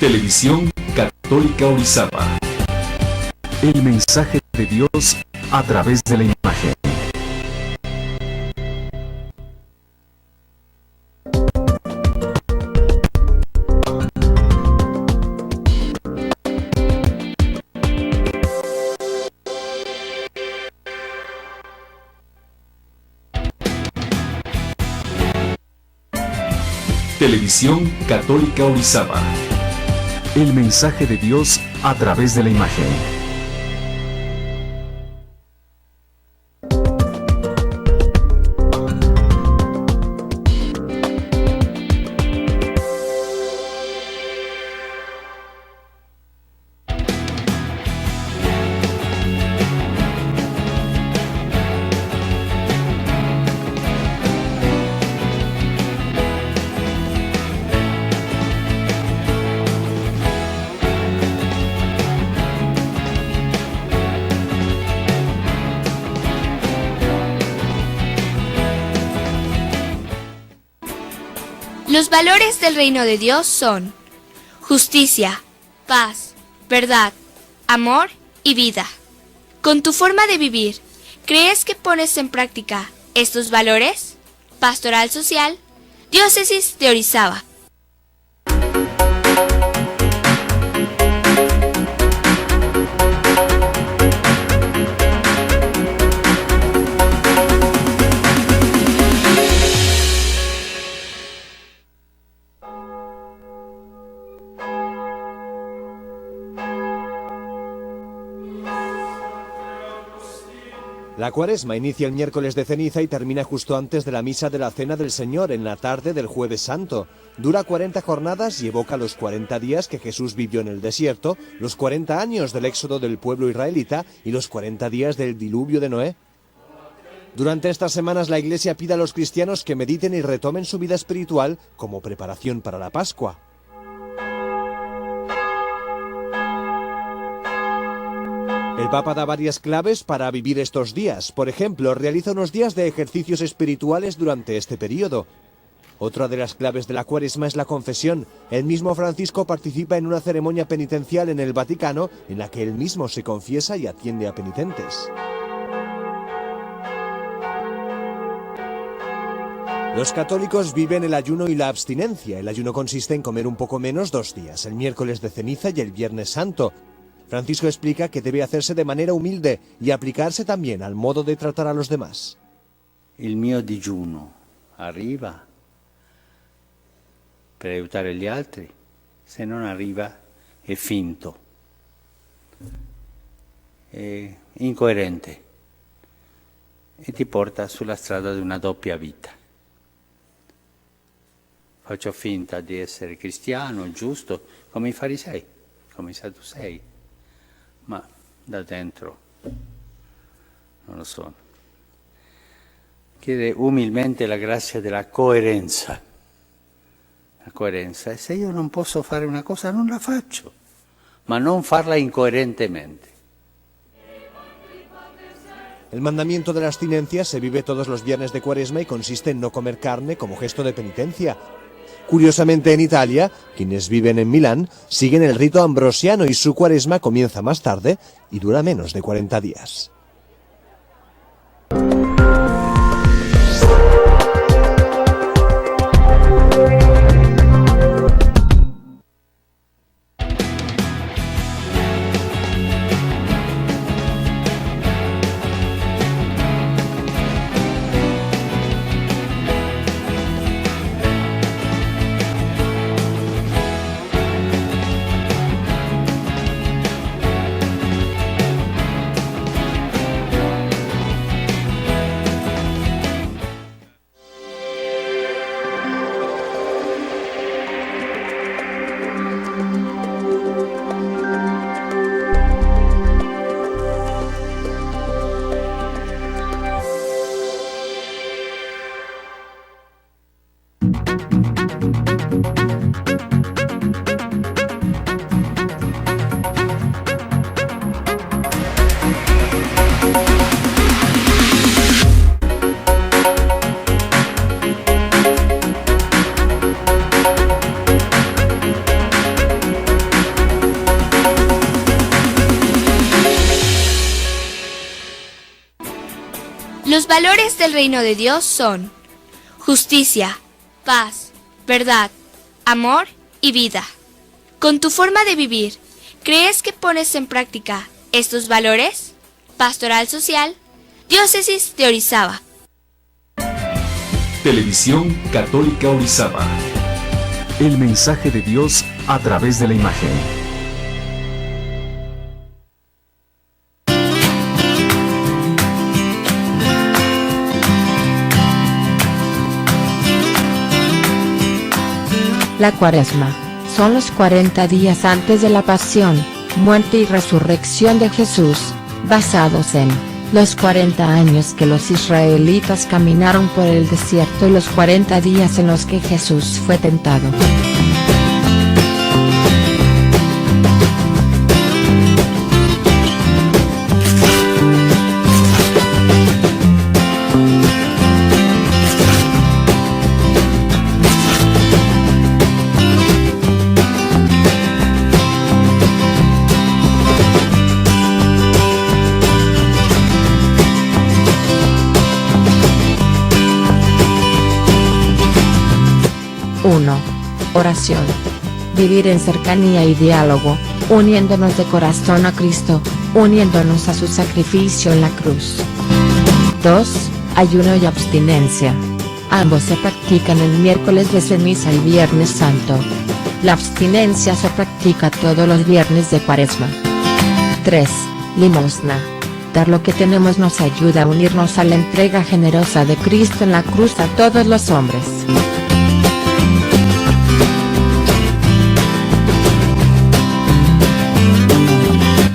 Televisión Católica Orizaba. El mensaje de Dios a través de la imagen. Televisión Católica Orizaba. El mensaje de Dios a través de la imagen. Los valores del reino de Dios son justicia, paz, verdad, amor y vida. Con tu forma de vivir, ¿crees que pones en práctica estos valores? Pastoral Social, Diócesis de Orizaba. La Cuaresma inicia el miércoles de ceniza y termina justo antes de la misa de la Cena del Señor, en la tarde del Jueves Santo. Dura 40 jornadas y evoca los 40 días que Jesús vivió en el desierto, los 40 años del éxodo del pueblo israelita y los 40 días del diluvio de Noé. Durante estas semanas la Iglesia pide a los cristianos que mediten y retomen su vida espiritual como preparación para la Pascua. El Papa da varias claves para vivir estos días. Por ejemplo, realiza unos días de ejercicios espirituales durante este periodo. Otra de las claves de la Cuaresma es la confesión. El mismo Francisco participa en una ceremonia penitencial en el Vaticano en la que él mismo se confiesa y atiende a penitentes. Los católicos viven el ayuno y la abstinencia. El ayuno consiste en comer un poco menos 2 días, el miércoles de ceniza y el viernes santo. Francisco explica que debe hacerse de manera humilde y aplicarse también al modo de tratar a los demás. Il mio digiuno arriva per aiutare gli altri, se non arriva è finto, è incoerente e ti porta sulla strada di una doppia vita. Faccio finta di essere cristiano, giusto, come i farisei, come i sadducei. Ma da dentro non lo sono. Chiede umilmente la grazia della coerenza. La coerenza, e se io non posso fare una cosa non la faccio, ma non farla incoerentemente. El mandamiento de la abstinencia se vive todos los viernes de Cuaresma y consiste en no comer carne como gesto de penitencia. Curiosamente, en Italia, quienes viven en Milán siguen el rito ambrosiano y su Cuaresma comienza más tarde y dura menos de 40 días. valores del reino de Dios son justicia, paz, verdad, amor y vida. Con tu forma de vivir, ¿crees que pones en práctica estos valores? Pastoral Social, Diócesis de Orizaba. Televisión Católica Orizaba. El mensaje de Dios a través de la imagen. La Cuaresma son los 40 días antes de la pasión, muerte y resurrección de Jesús, basados en los 40 años que los israelitas caminaron por el desierto y los 40 días en los que Jesús fue tentado. Oración. Vivir en cercanía y diálogo, uniéndonos de corazón a Cristo, uniéndonos a su sacrificio en la cruz. 2. Ayuno y abstinencia. Ambos se practican el miércoles de ceniza y Viernes Santo. La abstinencia se practica todos los viernes de Cuaresma. 3. Limosna. Dar lo que tenemos nos ayuda a unirnos a la entrega generosa de Cristo en la cruz a todos los hombres.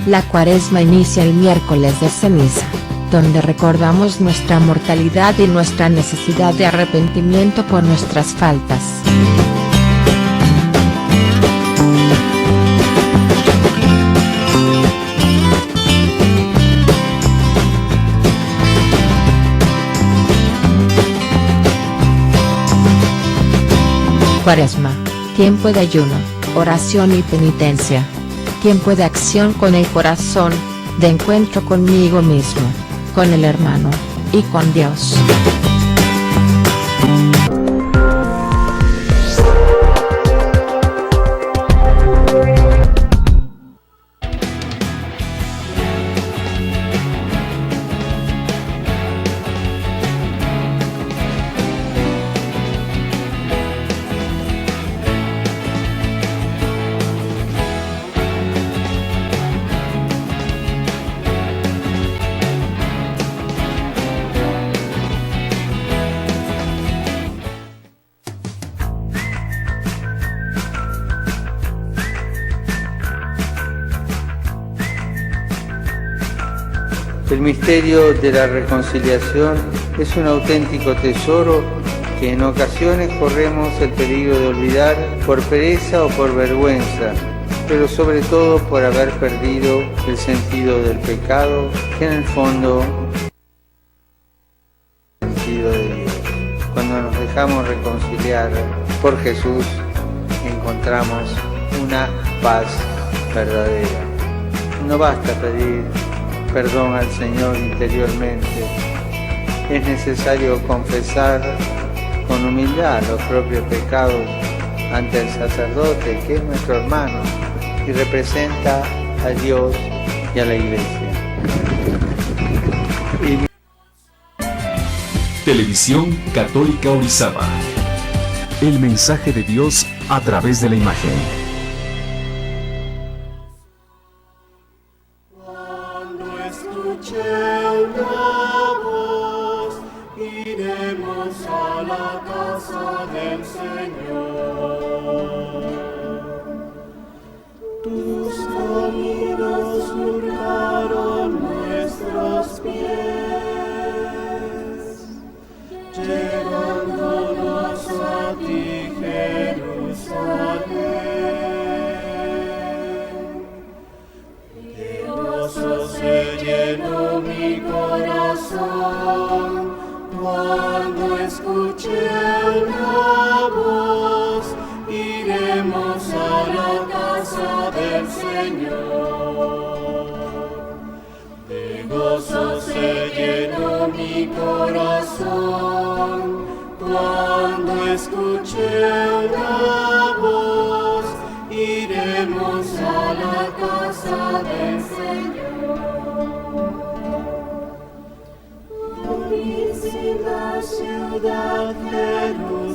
La Cuaresma inicia el miércoles de ceniza, donde recordamos nuestra mortalidad y nuestra necesidad de arrepentimiento por nuestras faltas. Cuaresma, tiempo de ayuno, oración y penitencia. Tiempo de acción con el corazón, de encuentro conmigo mismo, con el hermano, y con Dios. El misterio de la reconciliación es un auténtico tesoro que en ocasiones corremos el peligro de olvidar por pereza o por vergüenza, pero sobre todo por haber perdido el sentido del pecado, que en el fondo es el sentido de Dios. Cuando nos dejamos reconciliar por Jesús, encontramos una paz verdadera. No basta pedir perdón al Señor interiormente, es necesario confesar con humildad los propios pecados ante el sacerdote, que es nuestro hermano y representa a Dios y a la Iglesia. Televisión Católica Orizaba. El mensaje de Dios a través de la imagen. Cuando escuché una voz, iremos a la casa del Señor. De gozo se llenó mi corazón cuando escuché una voz. Iremos a la casa del Señor. Bellísima ciudad Jerusalén,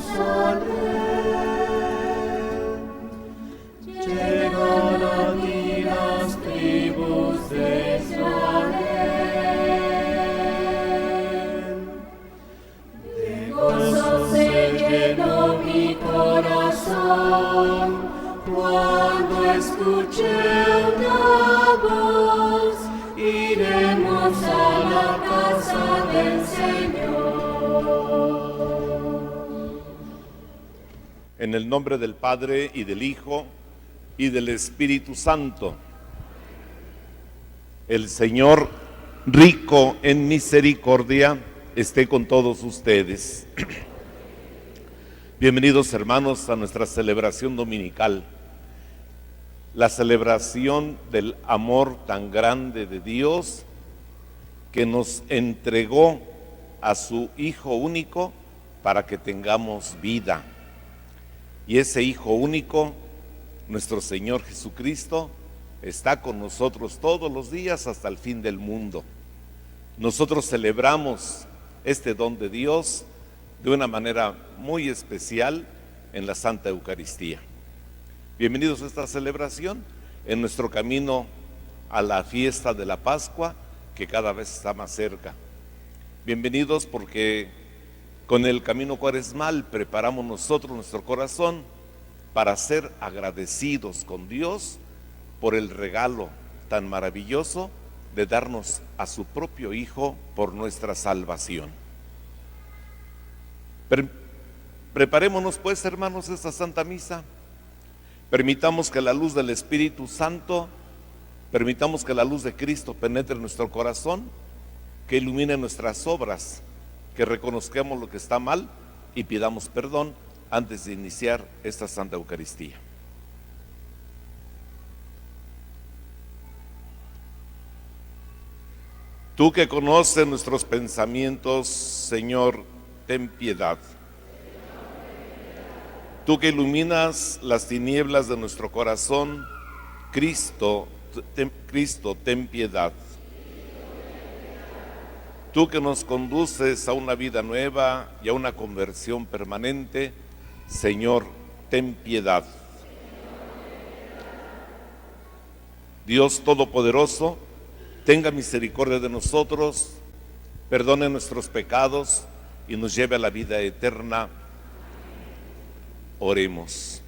llegan a ti las tribus de Israel. De gozo se llenó mi corazón cuando escuché una voz. Iremos a la casa del Señor. En el nombre del Padre, y del Hijo, y del Espíritu Santo. El Señor, rico en misericordia, esté con todos ustedes. Bienvenidos, hermanos, a nuestra celebración dominical. La celebración del amor tan grande de Dios, que nos entregó a su Hijo único para que tengamos vida. Y ese Hijo único, nuestro Señor Jesucristo, está con nosotros todos los días hasta el fin del mundo. Nosotros celebramos este don de Dios de una manera muy especial en la Santa Eucaristía. Bienvenidos a esta celebración en nuestro camino a la fiesta de la Pascua, que cada vez está más cerca. Bienvenidos porque con el camino cuaresmal preparamos nosotros nuestro corazón para ser agradecidos con Dios por el regalo tan maravilloso de darnos a su propio Hijo por nuestra salvación. Preparémonos pues, hermanos, esta Santa Misa. Permitamos que la luz del Espíritu Santo, permitamos que la luz de Cristo penetre en nuestro corazón, que ilumine nuestras obras, que reconozcamos lo que está mal y pidamos perdón antes de iniciar esta Santa Eucaristía. Tú que conoces nuestros pensamientos, Señor, ten piedad. Tú que iluminas las tinieblas de nuestro corazón, Cristo, ten piedad. Tú que nos conduces a una vida nueva y a una conversión permanente, Señor, ten piedad. Dios Todopoderoso, tenga misericordia de nosotros, perdone nuestros pecados y nos lleve a la vida eterna. Oremos.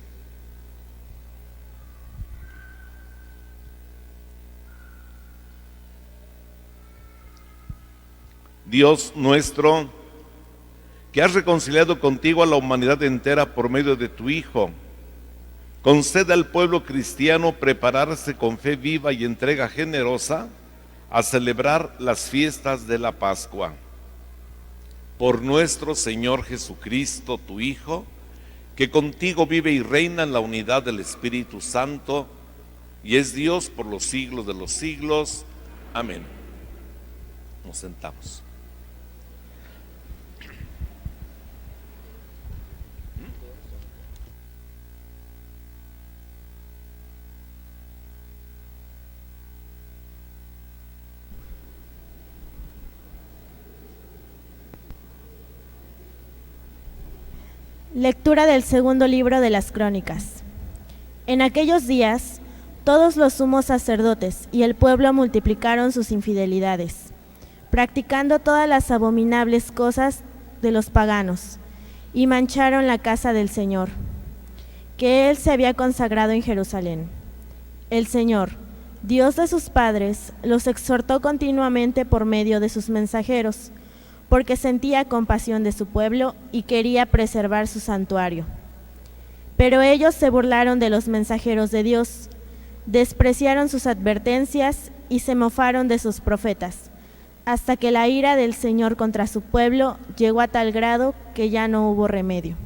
Dios nuestro, que has reconciliado contigo a la humanidad entera por medio de tu Hijo, conceda al pueblo cristiano prepararse con fe viva y entrega generosa a celebrar las fiestas de la Pascua. Por nuestro Señor Jesucristo, tu Hijo, que contigo vive y reina en la unidad del Espíritu Santo, y es Dios por los siglos de los siglos. Amén. Nos sentamos. Lectura del segundo libro de las Crónicas. En aquellos días, todos los sumos sacerdotes y el pueblo multiplicaron sus infidelidades, practicando todas las abominables cosas de los paganos, y mancharon la casa del Señor, que Él se había consagrado en Jerusalén. El Señor, Dios de sus padres, los exhortó continuamente por medio de sus mensajeros, porque sentía compasión de su pueblo y quería preservar su santuario. Pero ellos se burlaron de los mensajeros de Dios, despreciaron sus advertencias y se mofaron de sus profetas, hasta que la ira del Señor contra su pueblo llegó a tal grado que ya no hubo remedio.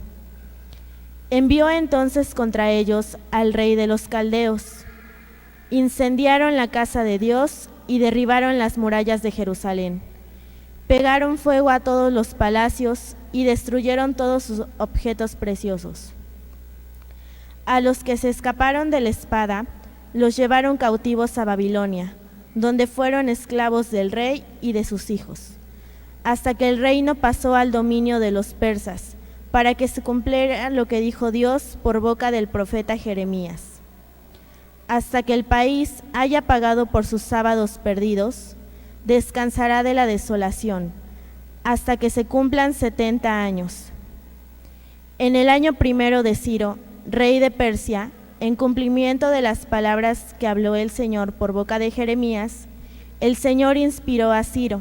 Envió entonces contra ellos al rey de los caldeos. Incendiaron la casa de Dios y derribaron las murallas de Jerusalén. Pegaron fuego a todos los palacios y destruyeron todos sus objetos preciosos. A los que se escaparon de la espada, los llevaron cautivos a Babilonia, donde fueron esclavos del rey y de sus hijos, hasta que el reino pasó al dominio de los persas, para que se cumpliera lo que dijo Dios por boca del profeta Jeremías. Hasta que el país haya pagado por sus sábados perdidos, descansará de la desolación, hasta que se cumplan 70 años. En el año primero de Ciro, rey de Persia, en cumplimiento de las palabras que habló el Señor por boca de Jeremías, el Señor inspiró a Ciro,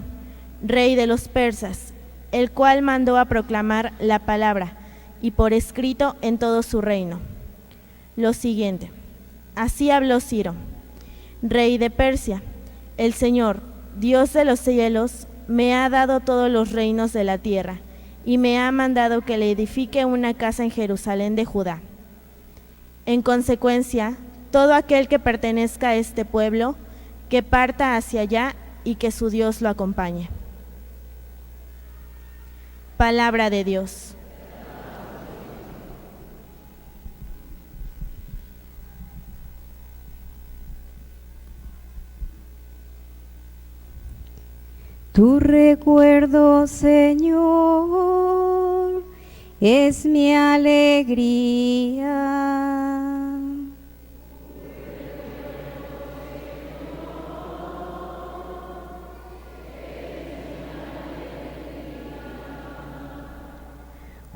rey de los persas, el cual mandó a proclamar la palabra, y por escrito en todo su reino. Lo siguiente: así habló Ciro, rey de Persia: el Señor, Dios de los cielos, me ha dado todos los reinos de la tierra, y me ha mandado que le edifique una casa en Jerusalén de Judá. En consecuencia, todo aquel que pertenezca a este pueblo, que parta hacia allá y que su Dios lo acompañe. Palabra de Dios. Tu recuerdo, Señor, es mi alegría.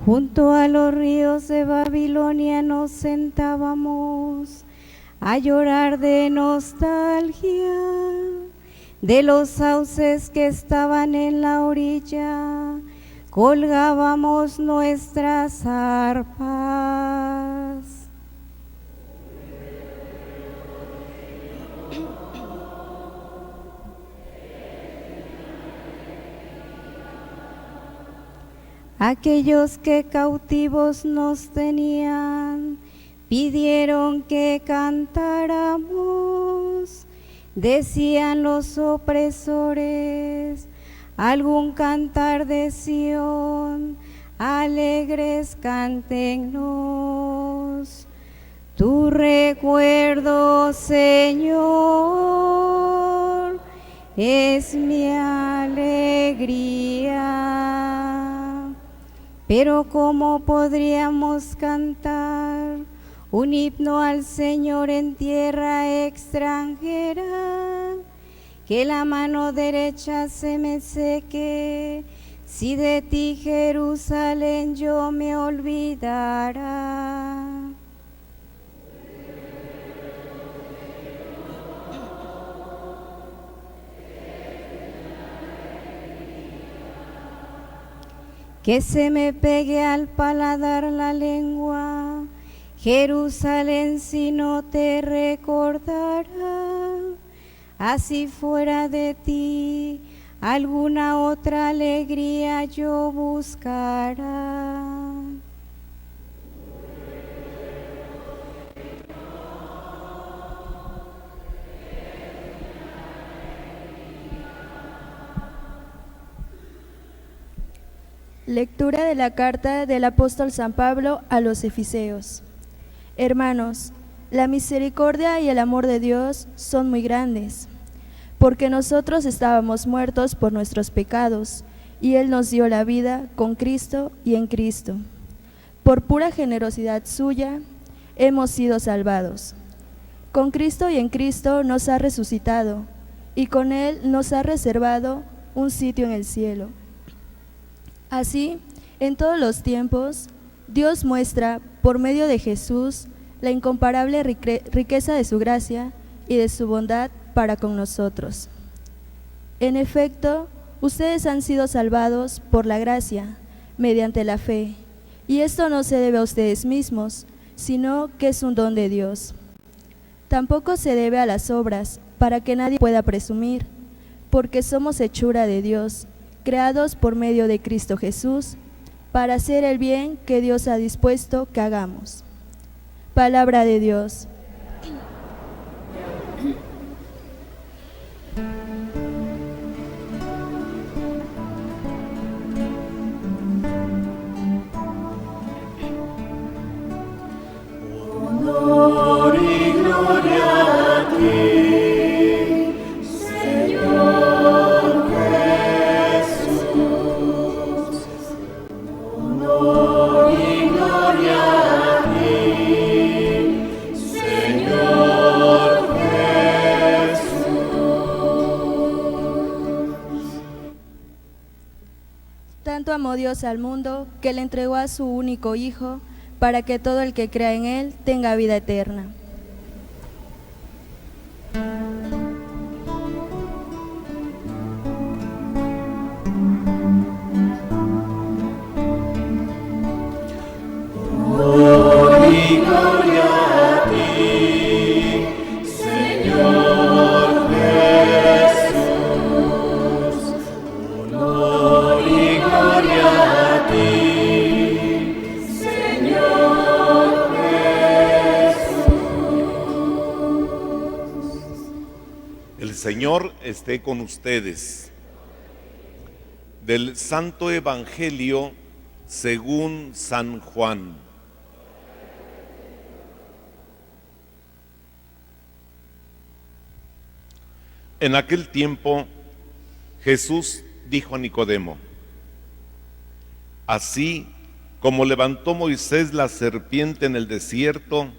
Junto a los ríos de Babilonia nos sentábamos a llorar de nostalgia de los sauces que estaban en la orilla. Colgábamos nuestras arpas. Aquellos que cautivos nos tenían, pidieron que cantáramos. Decían los opresores, algún cantar de Sión, alegres cántennos. Tu recuerdo, Señor, es mi alegría. Pero ¿cómo podríamos cantar un himno al Señor en tierra extranjera? Que la mano derecha se me seque, si de ti, Jerusalén, yo me olvidara. Que se me pegue al paladar la lengua, Jerusalén, si no te recordara. Así fuera de ti, alguna otra alegría yo buscara. Lectura de la carta del apóstol San Pablo a los Efeseos. Hermanos, la misericordia y el amor de Dios son muy grandes, porque nosotros estábamos muertos por nuestros pecados, y Él nos dio la vida con Cristo y en Cristo. Por pura generosidad suya, hemos sido salvados. Con Cristo y en Cristo nos ha resucitado, y con Él nos ha reservado un sitio en el cielo. Así, en todos los tiempos, Dios muestra, por medio de Jesús, la incomparable riqueza de su gracia y de su bondad para con nosotros. En efecto, ustedes han sido salvados por la gracia, mediante la fe, y esto no se debe a ustedes mismos, sino que es un don de Dios. Tampoco se debe a las obras, para que nadie pueda presumir, porque somos hechura de Dios, creados por medio de Cristo Jesús, para hacer el bien que Dios ha dispuesto que hagamos. Palabra de Dios. amó Dios al mundo, que le entregó a su único Hijo, para que todo el que crea en Él tenga vida eterna. El Señor esté con ustedes. Del Santo Evangelio según San Juan. En aquel tiempo Jesús dijo a Nicodemo: así como levantó Moisés la serpiente en el desierto,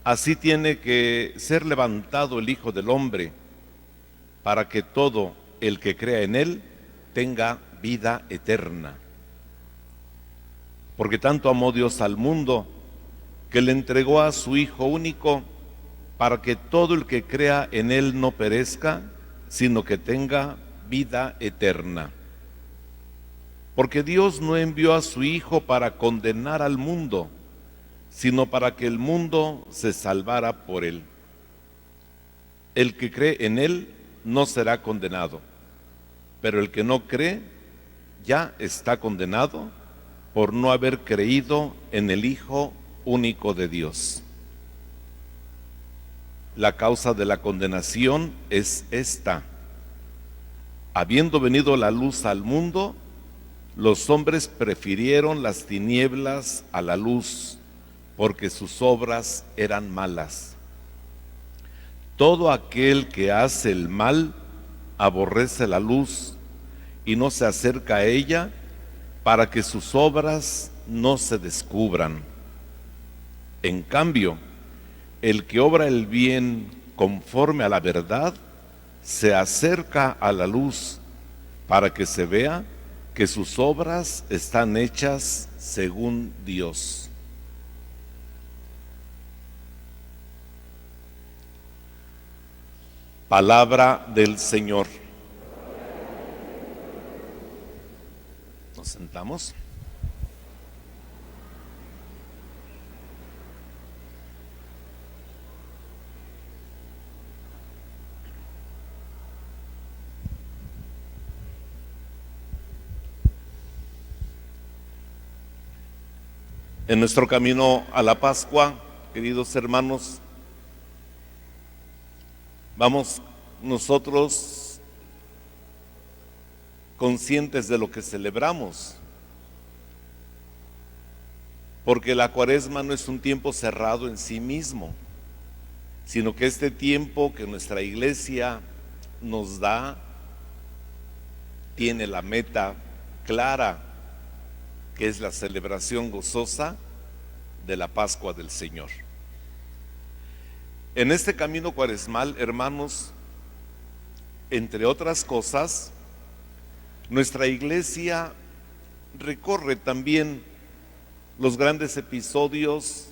así tiene que ser levantado el Hijo del Hombre, para que todo el que crea en él tenga vida eterna. Porque tanto amó Dios al mundo, que le entregó a su Hijo único, para que todo el que crea en él no perezca, sino que tenga vida eterna. Porque Dios no envió a su Hijo para condenar al mundo, sino para que el mundo se salvara por él. El que cree en él no será condenado, pero el que no cree ya está condenado por no haber creído en el Hijo único de Dios. La causa de la condenación es esta: habiendo venido la luz al mundo, los hombres prefirieron las tinieblas a la luz, porque sus obras eran malas. Todo aquel que hace el mal aborrece la luz y no se acerca a ella, para que sus obras no se descubran. En cambio, el que obra el bien conforme a la verdad se acerca a la luz, para que se vea que sus obras están hechas según Dios. Palabra del Señor. Nos sentamos. En nuestro camino a la Pascua, queridos hermanos, vamos nosotros conscientes de lo que celebramos, porque la Cuaresma no es un tiempo cerrado en sí mismo, sino que este tiempo que nuestra Iglesia nos da tiene la meta clara, que es la celebración gozosa de la Pascua del Señor. En este camino cuaresmal, hermanos, entre otras cosas, nuestra Iglesia recorre también los grandes episodios,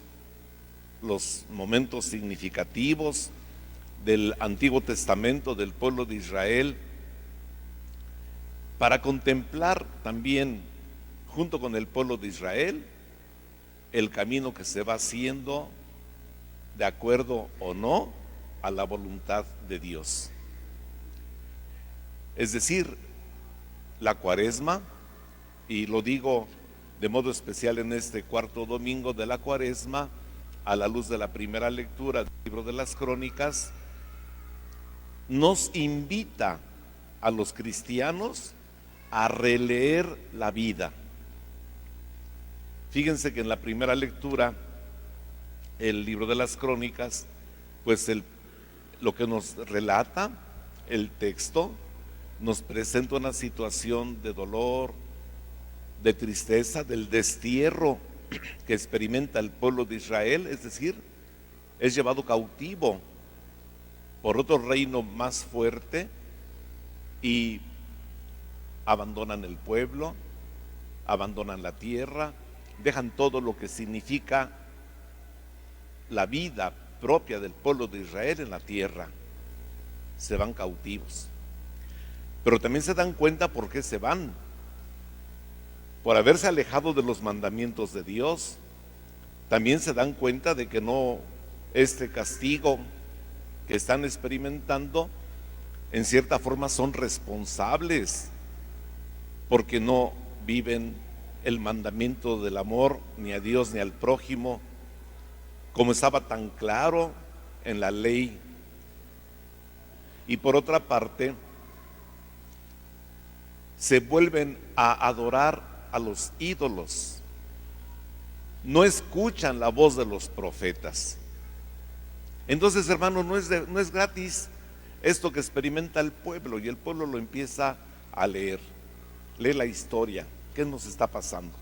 los momentos significativos del Antiguo Testamento del pueblo de Israel, para contemplar también, junto con el pueblo de Israel, el camino que se va haciendo de acuerdo o no a la voluntad de Dios. Es decir, la Cuaresma, y lo digo de modo especial en este cuarto domingo de la Cuaresma, a la luz de la primera lectura del libro de las Crónicas, nos invita a los cristianos a releer la vida. Fíjense que en la primera lectura, el libro de las Crónicas, pues lo que nos relata el texto nos presenta una situación de dolor, de tristeza, del destierro que experimenta el pueblo de Israel, es decir, es llevado cautivo por otro reino más fuerte y abandonan el pueblo, abandonan la tierra, dejan todo lo que significa la vida propia del pueblo de Israel en la tierra, se van cautivos. Pero también se dan cuenta por qué se van, por haberse alejado de los mandamientos de Dios. También se dan cuenta de que no, este castigo que están experimentando, en cierta forma son responsables, porque no viven el mandamiento del amor ni a Dios ni al prójimo, como estaba tan claro en la ley. Y por otra parte, se vuelven a adorar a los ídolos, no escuchan la voz de los profetas. Entonces, hermano, no es gratis esto que experimenta el pueblo, y el pueblo lo empieza a leer, lee la historia, qué nos está pasando.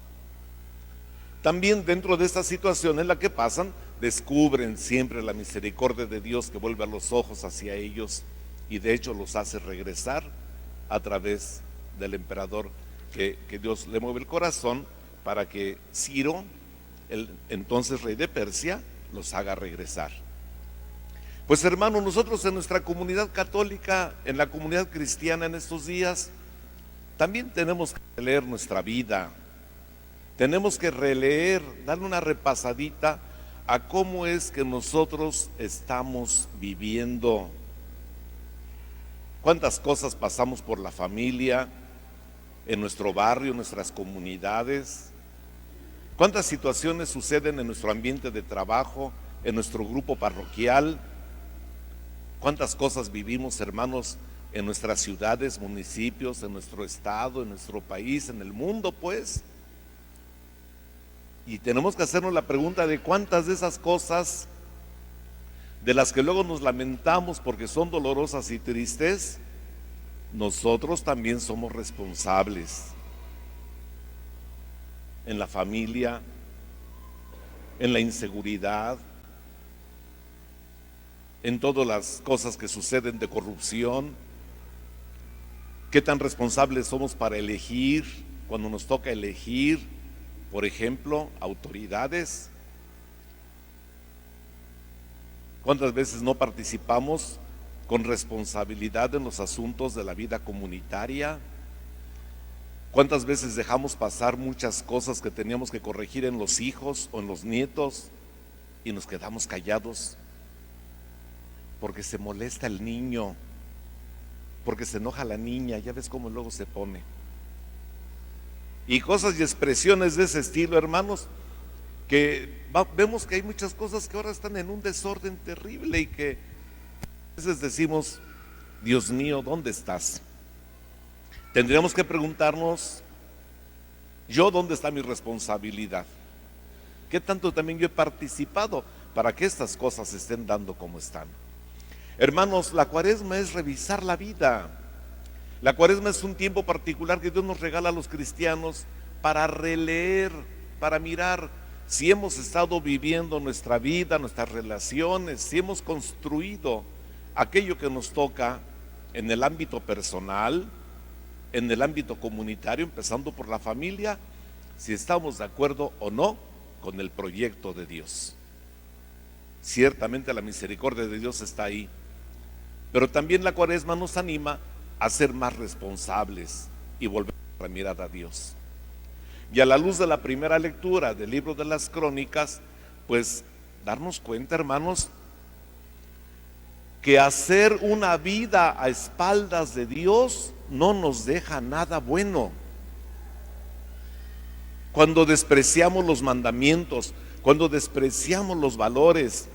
También dentro de esta situación en la que pasan, descubren siempre la misericordia de Dios, que vuelve a los ojos hacia ellos y de hecho los hace regresar a través del emperador, que Dios le mueve el corazón para que Ciro, el entonces rey de Persia, los haga regresar. Pues hermano, nosotros en nuestra comunidad católica, en la comunidad cristiana en estos días, también tenemos que releer nuestra vida, tenemos que releer, darle una repasadita a cómo es que nosotros estamos viviendo. Cuántas cosas pasamos por la familia, en nuestro barrio, en nuestras comunidades. Cuántas situaciones suceden en nuestro ambiente de trabajo, en nuestro grupo parroquial. Cuántas cosas vivimos, hermanos, en nuestras ciudades, municipios, en nuestro estado, en nuestro país, en el mundo, pues. Y tenemos que hacernos la pregunta de cuántas de esas cosas, de las que luego nos lamentamos porque son dolorosas y tristes, nosotros también somos responsables. En la familia, en la inseguridad, en todas las cosas que suceden de corrupción. ¿Qué tan responsables somos para elegir, cuando nos toca elegir, por ejemplo, autoridades? ¿Cuántas veces no participamos con responsabilidad en los asuntos de la vida comunitaria? ¿Cuántas veces dejamos pasar muchas cosas que teníamos que corregir en los hijos o en los nietos y nos quedamos callados porque se molesta el niño, porque se enoja la niña? Ya ves cómo luego se pone. Y cosas y expresiones de ese estilo, hermanos, que vemos que hay muchas cosas que ahora están en un desorden terrible y que a veces decimos, Dios mío, ¿dónde estás? Tendríamos que preguntarnos, ¿yo dónde está mi responsabilidad? ¿Qué tanto también yo he participado para que estas cosas se estén dando como están? Hermanos, la Cuaresma es revisar la vida. La Cuaresma es un tiempo particular que Dios nos regala a los cristianos para releer, para mirar si hemos estado viviendo nuestra vida, nuestras relaciones, si hemos construido aquello que nos toca en el ámbito personal, en el ámbito comunitario, empezando por la familia, si estamos de acuerdo o no con el proyecto de Dios. Ciertamente la misericordia de Dios está ahí, pero también la Cuaresma nos anima a ser más responsables y volver a mirar a Dios. Y a la luz de la primera lectura del libro de las Crónicas, pues darnos cuenta, hermanos, que hacer una vida a espaldas de Dios no nos deja nada bueno. Cuando despreciamos los mandamientos, cuando despreciamos los valores,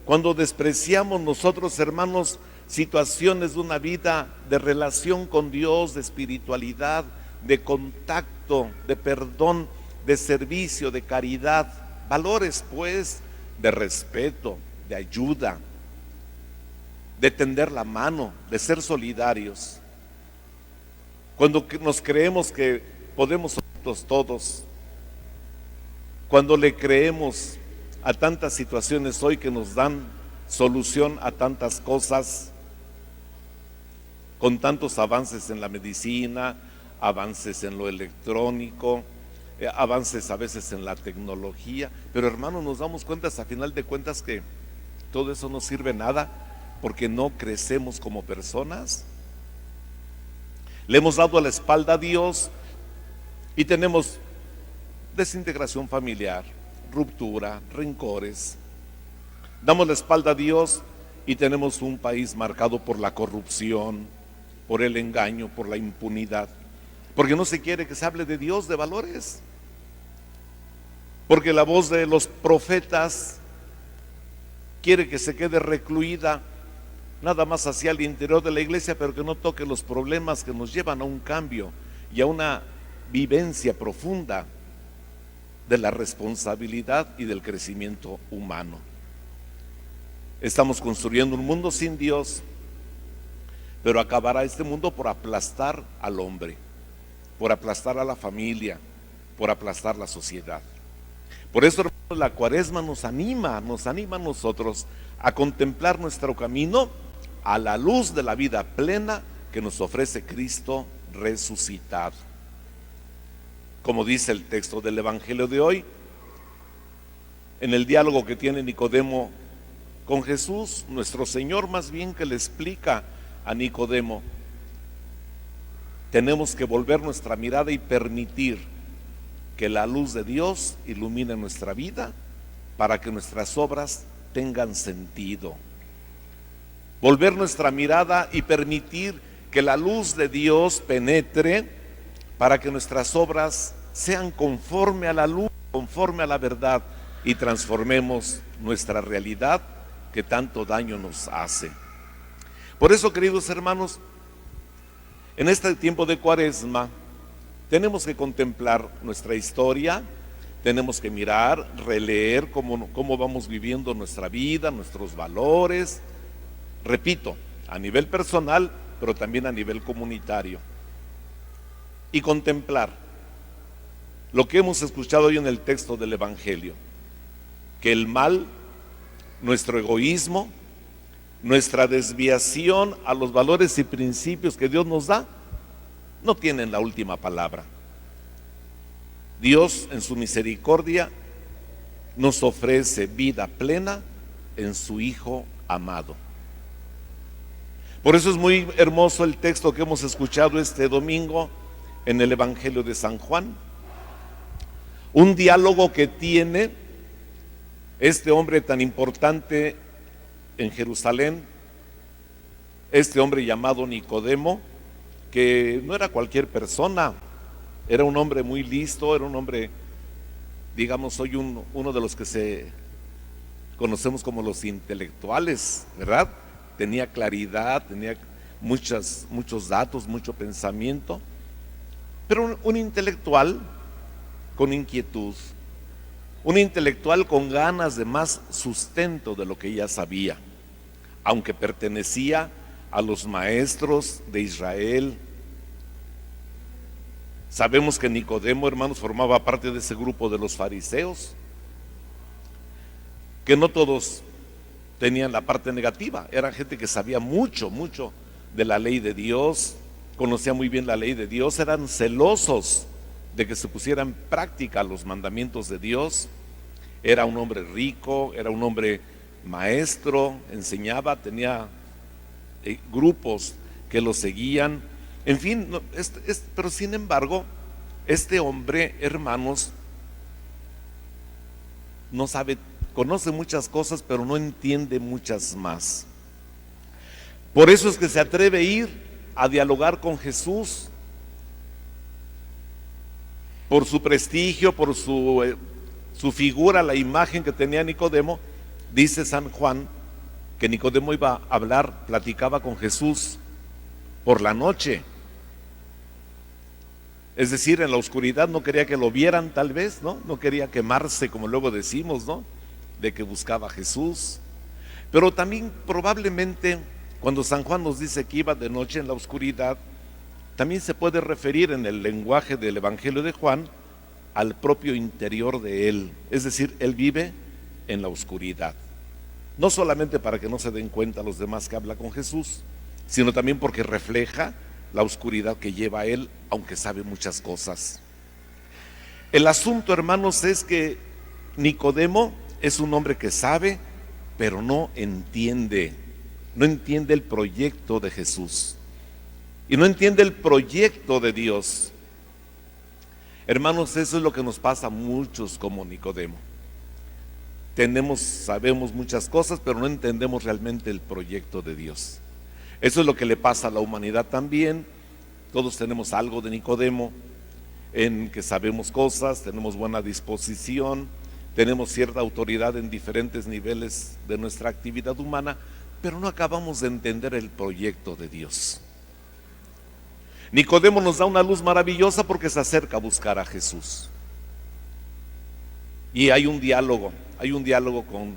cuando despreciamos nosotros, hermanos, situaciones de una vida de relación con Dios, de espiritualidad, de contacto, de perdón, de servicio, de caridad, valores pues de respeto, de ayuda, de tender la mano, de ser solidarios. Cuando nos creemos que podemos todos, cuando le creemos a tantas situaciones hoy que nos dan solución a tantas cosas, con tantos avances en la medicina, avances en lo electrónico, avances a veces en la tecnología, pero hermanos, nos damos cuenta a final de cuentas que todo eso no sirve nada porque no crecemos como personas. Le hemos dado la espalda a Dios y tenemos desintegración familiar, ruptura, rencores. Damos la espalda a Dios y tenemos un país marcado por la corrupción, por el engaño, por la impunidad, porque no se quiere que se hable de Dios, de valores, porque la voz de los profetas quiere que se quede recluida nada más hacia el interior de la iglesia, pero que no toque los problemas que nos llevan a un cambio y a una vivencia profunda de la responsabilidad y del crecimiento humano. Estamos construyendo un mundo sin Dios, pero acabará este mundo por aplastar al hombre, por aplastar a la familia, por aplastar la sociedad. Por eso, hermanos, la Cuaresma nos anima a nosotros a contemplar nuestro camino a la luz de la vida plena que nos ofrece Cristo resucitado. Como dice el texto del Evangelio de hoy, en el diálogo que tiene Nicodemo con Jesús, nuestro Señor más bien que le explica a Nicodemo, tenemos que volver nuestra mirada y permitir que la luz de Dios ilumine nuestra vida para que nuestras obras tengan sentido. Volver nuestra mirada y permitir que la luz de Dios penetre para que nuestras obras sean conforme a la luz, conforme a la verdad, y transformemos nuestra realidad que tanto daño nos hace. Por eso, queridos hermanos, en este tiempo de Cuaresma tenemos que contemplar nuestra historia, tenemos que mirar, releer cómo vamos viviendo nuestra vida, nuestros valores, repito, a nivel personal, pero también a nivel comunitario, y contemplar lo que hemos escuchado hoy en el texto del Evangelio, que el mal, nuestro egoísmo, nuestra desviación a los valores y principios que Dios nos da, no tienen la última palabra. Dios en su misericordia nos ofrece vida plena en su Hijo amado. Por eso es muy hermoso el texto que hemos escuchado este domingo en el Evangelio de San Juan. Un diálogo que tiene este hombre tan importante en Jerusalén, este hombre llamado Nicodemo, que no era cualquier persona, era un hombre muy listo, era un hombre, digamos, hoy uno de los que se conocemos como los intelectuales, ¿verdad? Tenía claridad, tenía muchos datos, mucho pensamiento, pero un intelectual con inquietud, un intelectual con ganas de más sustento de lo que ya sabía, aunque pertenecía a los maestros de Israel. Sabemos que Nicodemo, hermanos, formaba parte de ese grupo de los fariseos, que no todos tenían la parte negativa, era gente que sabía mucho de la ley de Dios, conocía muy bien la ley de Dios, eran celosos de que se pusiera en práctica los mandamientos de Dios. Era un hombre rico, era un hombre maestro, enseñaba, tenía grupos que lo seguían, en fin, pero sin embargo, este hombre, hermanos, no sabe, conoce muchas cosas, pero no entiende muchas más. Por eso es que se atreve a ir a dialogar con Jesús, por su prestigio, por su figura, la imagen que tenía Nicodemo. Dice San Juan que Nicodemo iba a hablar, platicaba con Jesús por la noche, es decir, en la oscuridad. No quería que lo vieran, tal vez, no quería quemarse, como luego decimos, de que buscaba a Jesús. Pero también probablemente cuando San Juan nos dice que iba de noche en la oscuridad, también se puede referir en el lenguaje del Evangelio de Juan al propio interior de él, es decir, él vive en la oscuridad, no solamente para que no se den cuenta los demás que habla con Jesús, sino también porque refleja la oscuridad que lleva él, aunque sabe muchas cosas. El asunto, hermanos, es que Nicodemo es un hombre que sabe, pero no entiende el proyecto de Jesús y no entiende el proyecto de Dios. Hermanos, eso es lo que nos pasa a muchos como Nicodemo. Sabemos muchas cosas, pero no entendemos realmente el proyecto de Dios. Eso es lo que le pasa a la humanidad también. Todos tenemos algo de Nicodemo, en que sabemos cosas, tenemos buena disposición, tenemos cierta autoridad en diferentes niveles de nuestra actividad humana, pero no acabamos de entender el proyecto de Dios. Nicodemo nos da una luz maravillosa porque se acerca a buscar a Jesús. Y hay un diálogo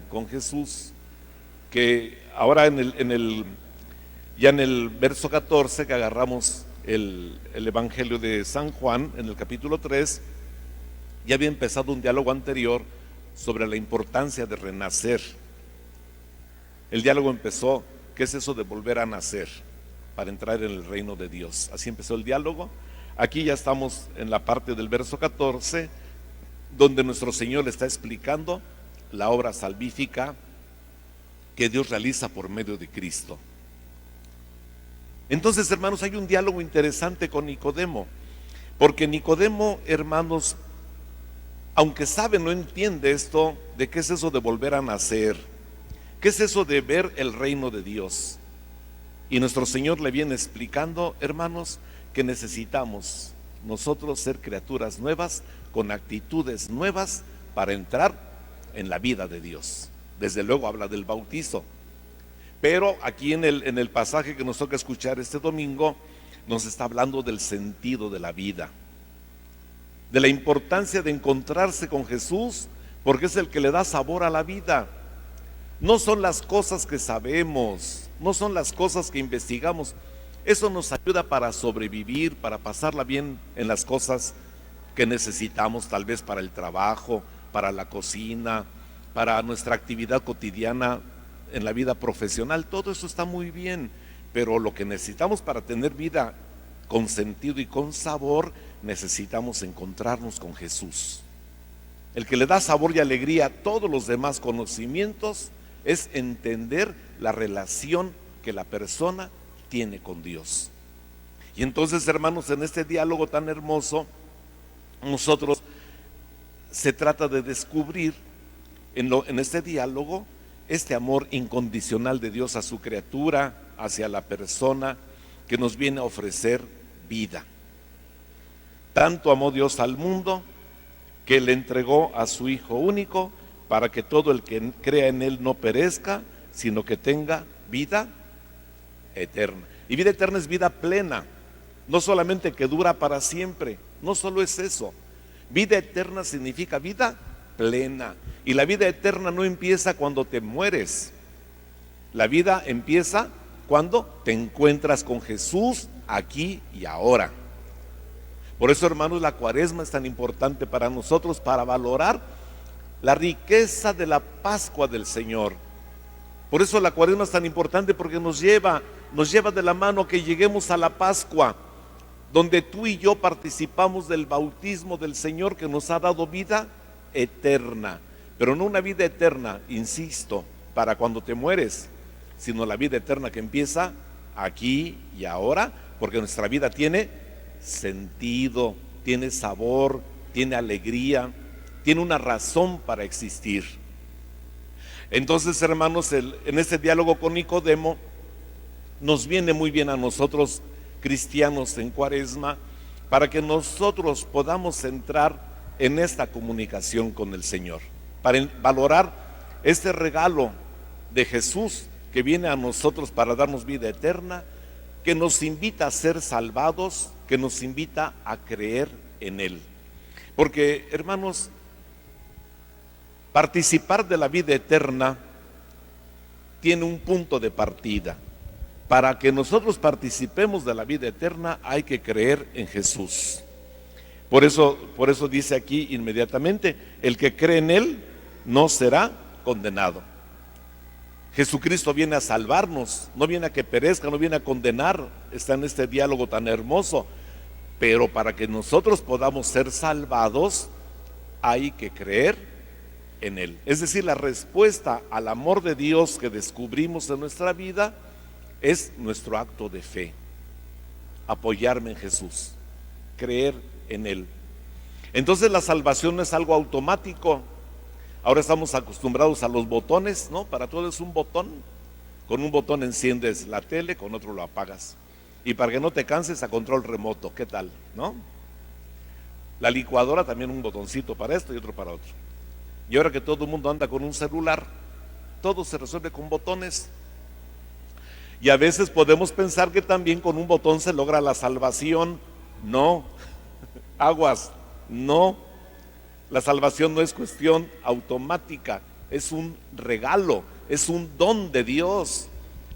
con Jesús, que ahora ya en el verso 14 que agarramos el Evangelio de San Juan, en el capítulo 3, ya había empezado un diálogo anterior sobre la importancia de renacer. El diálogo empezó, ¿qué es eso de volver a nacer para entrar en el reino de Dios? Así empezó el diálogo. Aquí ya estamos en la parte del verso 14, donde nuestro Señor le está explicando la obra salvífica que Dios realiza por medio de Cristo. Entonces, hermanos, hay un diálogo interesante con Nicodemo, porque Nicodemo, hermanos, aunque sabe, no entiende esto de qué es eso de volver a nacer, qué es eso de ver el reino de Dios. Y nuestro Señor le viene explicando, hermanos, que necesitamos nosotros ser criaturas nuevas, con actitudes nuevas para entrar en la vida de Dios. Desde luego habla del bautizo, pero aquí en el pasaje que nos toca escuchar este domingo, nos está hablando del sentido de la vida, de la importancia de encontrarse con Jesús, porque es el que le da sabor a la vida. No son las cosas que sabemos, no son las cosas que investigamos. Eso nos ayuda para sobrevivir, para pasarla bien en las cosas que necesitamos, tal vez para el trabajo, para la cocina, para nuestra actividad cotidiana en la vida profesional. Todo eso está muy bien, pero lo que necesitamos para tener vida con sentido y con sabor, necesitamos encontrarnos con Jesús. El que le da sabor y alegría a todos los demás conocimientos es entender la relación que la persona tiene con Dios. Y entonces, hermanos, en este diálogo tan hermoso, nosotros se trata de descubrir en este diálogo este amor incondicional de Dios a su criatura, hacia la persona, que nos viene a ofrecer vida. Tanto amó Dios al mundo que le entregó a su Hijo único, para que todo el que crea en Él no perezca, sino que tenga vida eterna. Y vida eterna es vida plena, no solamente que dura para siempre, no solo es eso. Vida eterna significa vida plena. Y la vida eterna no empieza cuando te mueres. La vida empieza cuando te encuentras con Jesús aquí y ahora. Por eso, hermanos, la Cuaresma es tan importante para nosotros, para valorar la riqueza de la Pascua del Señor. Por eso la Cuaresma es tan importante, porque nos lleva de la mano que lleguemos a la Pascua, donde tú y yo participamos del bautismo del Señor, que nos ha dado vida eterna. Pero no una vida eterna, insisto, para cuando te mueres, sino la vida eterna que empieza aquí y ahora, porque nuestra vida tiene sentido, tiene sabor, tiene alegría, tiene una razón para existir. Entonces, hermanos, en este diálogo con Nicodemo nos viene muy bien a nosotros cristianos en Cuaresma, para que nosotros podamos entrar en esta comunicación con el Señor, para valorar este regalo de Jesús que viene a nosotros para darnos vida eterna, que nos invita a ser salvados, que nos invita a creer en Él. Porque, hermanos, participar de la vida eterna tiene un punto de partida. Para que nosotros participemos de la vida eterna hay que creer en Jesús. Por eso dice aquí inmediatamente, el que cree en Él no será condenado. Jesucristo viene a salvarnos, no viene a que perezca, no viene a condenar. Está en este diálogo tan hermoso. Pero para que nosotros podamos ser salvados, hay que creer en Él. Es decir, la respuesta al amor de Dios que descubrimos en nuestra vida es nuestro acto de fe. Apoyarme en Jesús, creer en Él. Entonces la salvación no es algo automático. Ahora estamos acostumbrados a los botones, ¿no? Para todo es un botón. Con un botón enciendes la tele, con otro lo apagas. Y para que no te canses, a control remoto. ¿Qué tal? ¿No? La licuadora también un botoncito para esto y otro para otro. Y ahora que todo el mundo anda con un celular, todo se resuelve con botones. Y a veces podemos pensar que también con un botón se logra la salvación. No, aguas, no. La salvación no es cuestión automática, es un regalo, es un don de Dios.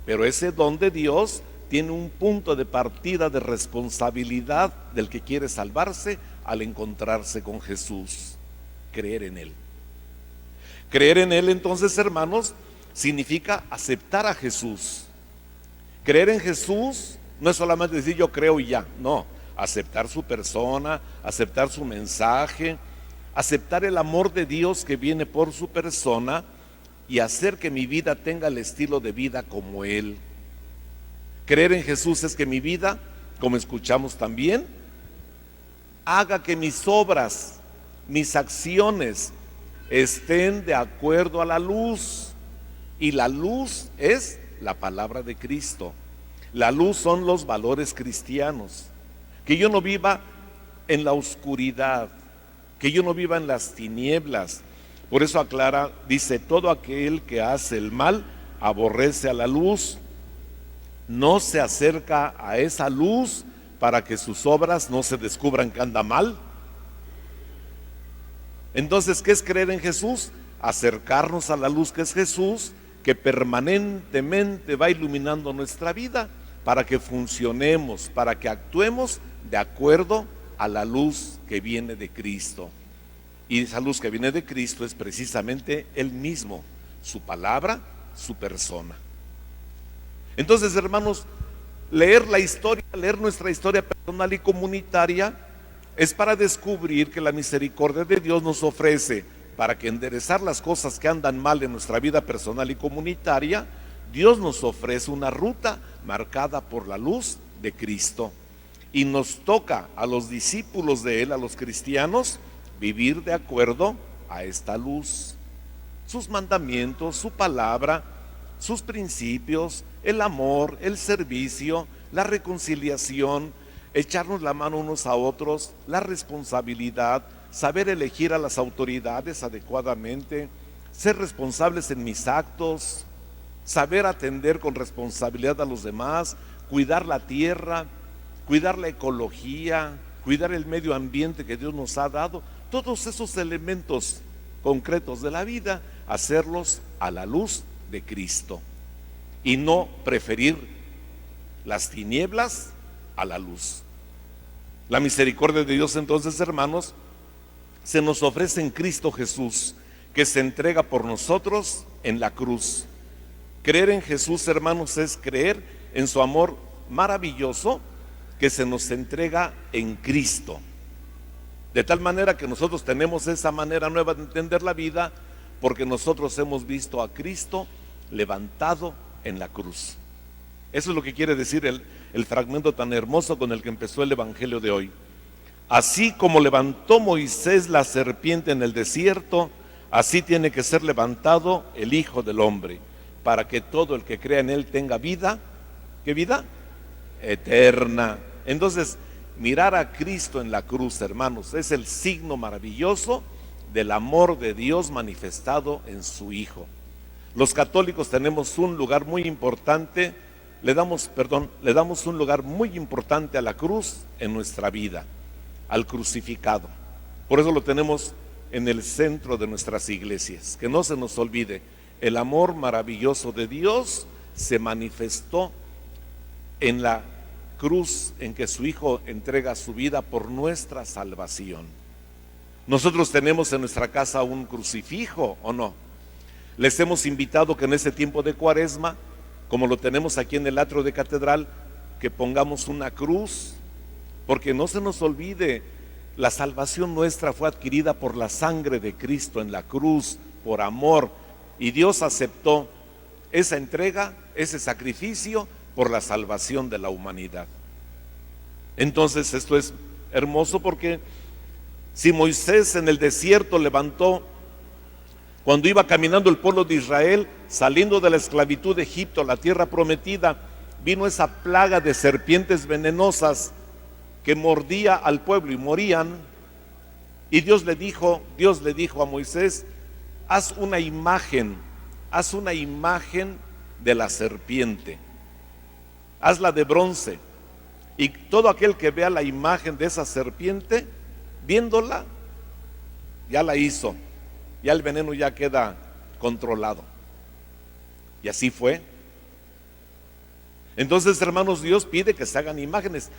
Pero ese don de Dios tiene un punto de partida de responsabilidad del que quiere salvarse al encontrarse con Jesús. Creer en Él. Creer en Él, entonces, hermanos, significa aceptar a Jesús. Creer en Jesús no es solamente decir yo creo y ya, no. Aceptar su persona, aceptar su mensaje, aceptar el amor de Dios que viene por su persona y hacer que mi vida tenga el estilo de vida como Él. Creer en Jesús es que mi vida, como escuchamos también, haga que mis obras, mis acciones estén de acuerdo a la luz. Y la luz es la palabra de Cristo. La luz son los valores cristianos. Que yo no viva en la oscuridad, que yo no viva en las tinieblas. Por eso aclara, dice, todo aquel que hace el mal aborrece a la luz, no se acerca a esa luz para que sus obras no se descubran que anda mal. Entonces, ¿qué es creer en Jesús? Acercarnos a la luz que es Jesús, que permanentemente va iluminando nuestra vida para que funcionemos, para que actuemos de acuerdo a la luz que viene de Cristo. Y esa luz que viene de Cristo es precisamente Él mismo, su palabra, su persona. Entonces, hermanos, leer la historia, leer nuestra historia personal y comunitaria es para descubrir que la misericordia de Dios nos ofrece para que enderezar las cosas que andan mal en nuestra vida personal y comunitaria. Dios nos ofrece una ruta marcada por la luz de Cristo. Y nos toca a los discípulos de Él, a los cristianos, vivir de acuerdo a esta luz. Sus mandamientos, su palabra, sus principios, el amor, el servicio, la reconciliación, echarnos la mano unos a otros, la responsabilidad, saber elegir a las autoridades adecuadamente, ser responsables en mis actos, saber atender con responsabilidad a los demás, cuidar la tierra, cuidar la ecología, cuidar el medio ambiente que Dios nos ha dado, todos esos elementos concretos de la vida, hacerlos a la luz de Cristo y no preferir las tinieblas a la luz. La misericordia de Dios, entonces, hermanos, se nos ofrece en Cristo Jesús, que se entrega por nosotros en la cruz. Creer en Jesús, hermanos, es creer en su amor maravilloso que se nos entrega en Cristo. De tal manera que nosotros tenemos esa manera nueva de entender la vida, porque nosotros hemos visto a Cristo levantado en la cruz. Eso es lo que quiere decir el fragmento tan hermoso con el que empezó el Evangelio de hoy. Así como levantó Moisés la serpiente en el desierto, así tiene que ser levantado el Hijo del Hombre, para que todo el que crea en Él tenga vida. ¿Qué vida? Eterna. Entonces, mirar a Cristo en la cruz, hermanos, es el signo maravilloso del amor de Dios manifestado en su Hijo. Los católicos tenemos un lugar muy importante, le damos un lugar muy importante a la cruz en nuestra vida, al crucificado. Por eso lo tenemos en el centro de nuestras iglesias. Que no se nos olvide, el amor maravilloso de Dios se manifestó en la cruz en que su Hijo entrega su vida por nuestra salvación. Nosotros tenemos en nuestra casa un crucifijo, ¿o no? Les hemos invitado que en este tiempo de Cuaresma, como lo tenemos aquí en el atrio de catedral, que pongamos una cruz, porque no se nos olvide la salvación nuestra fue adquirida por la sangre de Cristo en la cruz, por amor, y Dios aceptó esa entrega, ese sacrificio por la salvación de la humanidad. Entonces esto es hermoso, porque si Moisés en el desierto levantó, cuando iba caminando el pueblo de Israel, saliendo de la esclavitud de Egipto, la tierra prometida, vino esa plaga de serpientes venenosas que mordía al pueblo y morían, y Dios le dijo a Moisés: haz una imagen de la serpiente, hazla de bronce, y todo aquel que vea la imagen de esa serpiente, viéndola, ya la hizo, ya el veneno ya queda controlado. Y así fue. Entonces, hermanos, Dios pide que se hagan imágenes.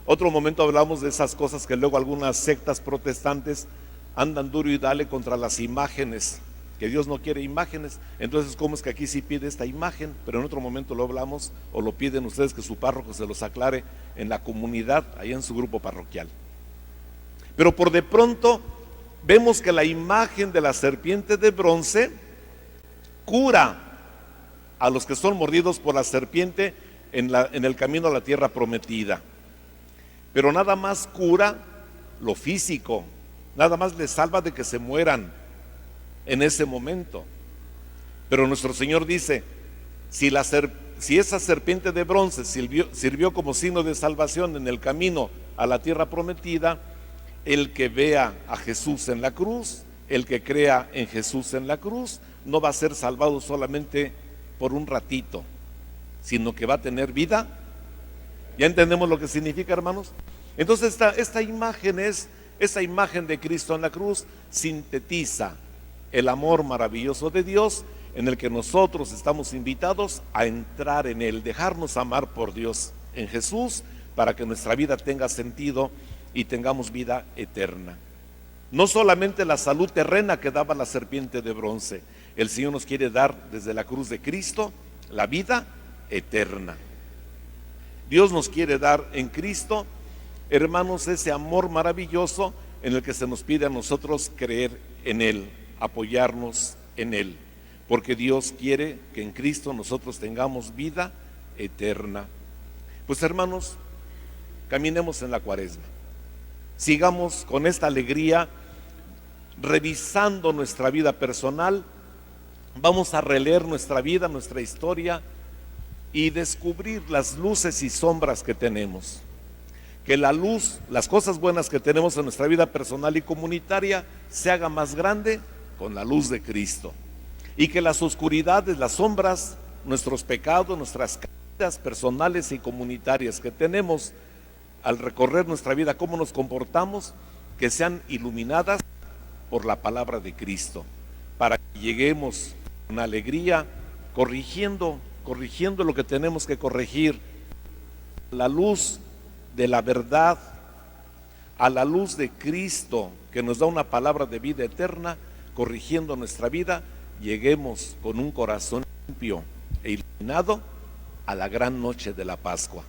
Otro momento hablamos de esas cosas que luego algunas sectas protestantes andan duro y dale contra las imágenes, que Dios no quiere imágenes. Entonces, ¿cómo es que aquí sí pide esta imagen? Pero en otro momento lo hablamos, o lo piden ustedes, que su párroco se los aclare en la comunidad, ahí en su grupo parroquial. Pero por de pronto vemos que la imagen de la serpiente de bronce cura a los que son mordidos por la serpiente en el camino a la tierra prometida. Pero nada más cura lo físico, nada más les salva de que se mueran en ese momento. Pero nuestro Señor dice: si esa serpiente de bronce sirvió como signo de salvación en el camino a la tierra prometida, el que vea a Jesús en la cruz, el que crea en Jesús en la cruz, no va a ser salvado solamente por un ratito, sino que va a tener vida. ¿Ya entendemos lo que significa, hermanos? Entonces esta imagen de Cristo en la cruz sintetiza el amor maravilloso de Dios, en el que nosotros estamos invitados a entrar en él, dejarnos amar por Dios en Jesús, para que nuestra vida tenga sentido y tengamos vida eterna. No solamente la salud terrena que daba la serpiente de bronce, el Señor nos quiere dar desde la cruz de Cristo la vida eterna. Dios nos quiere dar en Cristo, hermanos, ese amor maravilloso en el que se nos pide a nosotros creer en Él, apoyarnos en Él, porque Dios quiere que en Cristo nosotros tengamos vida eterna. Pues, hermanos, caminemos en la Cuaresma, sigamos con esta alegría, revisando nuestra vida personal. Vamos a releer nuestra vida, nuestra historia, y descubrir las luces y sombras que tenemos. Que la luz, las cosas buenas que tenemos en nuestra vida personal y comunitaria, se haga más grande con la luz de Cristo. Y que las oscuridades, las sombras, nuestros pecados, nuestras caídas personales y comunitarias que tenemos al recorrer nuestra vida, cómo nos comportamos, que sean iluminadas por la palabra de Cristo, para que lleguemos con alegría, corrigiendo lo que tenemos que corregir, la luz de la verdad, a la luz de Cristo, que nos da una palabra de vida eterna, corrigiendo nuestra vida, lleguemos con un corazón limpio e iluminado a la gran noche de la Pascua,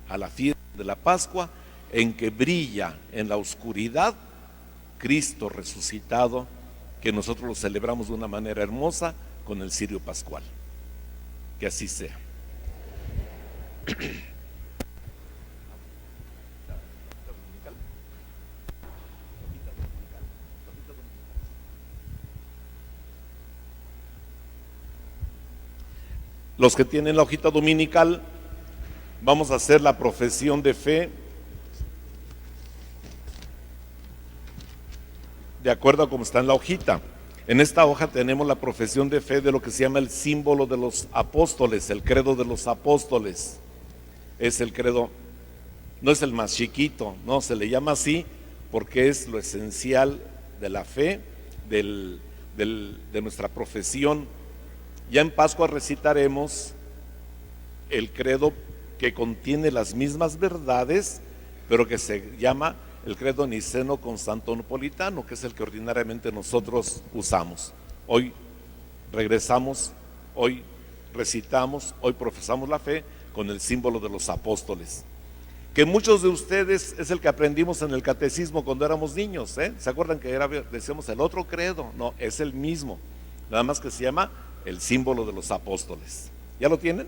a la fiesta de la Pascua, en que brilla en la oscuridad Cristo resucitado, que nosotros lo celebramos de una manera hermosa con el cirio pascual. Que así sea. Los que tienen la hojita dominical, vamos a hacer la profesión de fe de acuerdo a cómo está en la hojita. En esta hoja tenemos la profesión de fe de lo que se llama el símbolo de los apóstoles, el credo de los apóstoles. Es el credo, no es el más chiquito, no, se le llama así porque es lo esencial de la fe, de nuestra profesión. Ya en Pascua recitaremos el credo que contiene las mismas verdades, pero que se llama el credo niceno-constantinopolitano, que es el que ordinariamente nosotros usamos. Hoy regresamos, hoy recitamos, hoy profesamos la fe con el símbolo de los apóstoles. que muchos de ustedes es el que aprendimos en el catecismo cuando éramos niños, ¿eh? ¿Se acuerdan que decíamos el otro credo? No, es el mismo, nada más que se llama el símbolo de los apóstoles. ¿Ya lo tienen?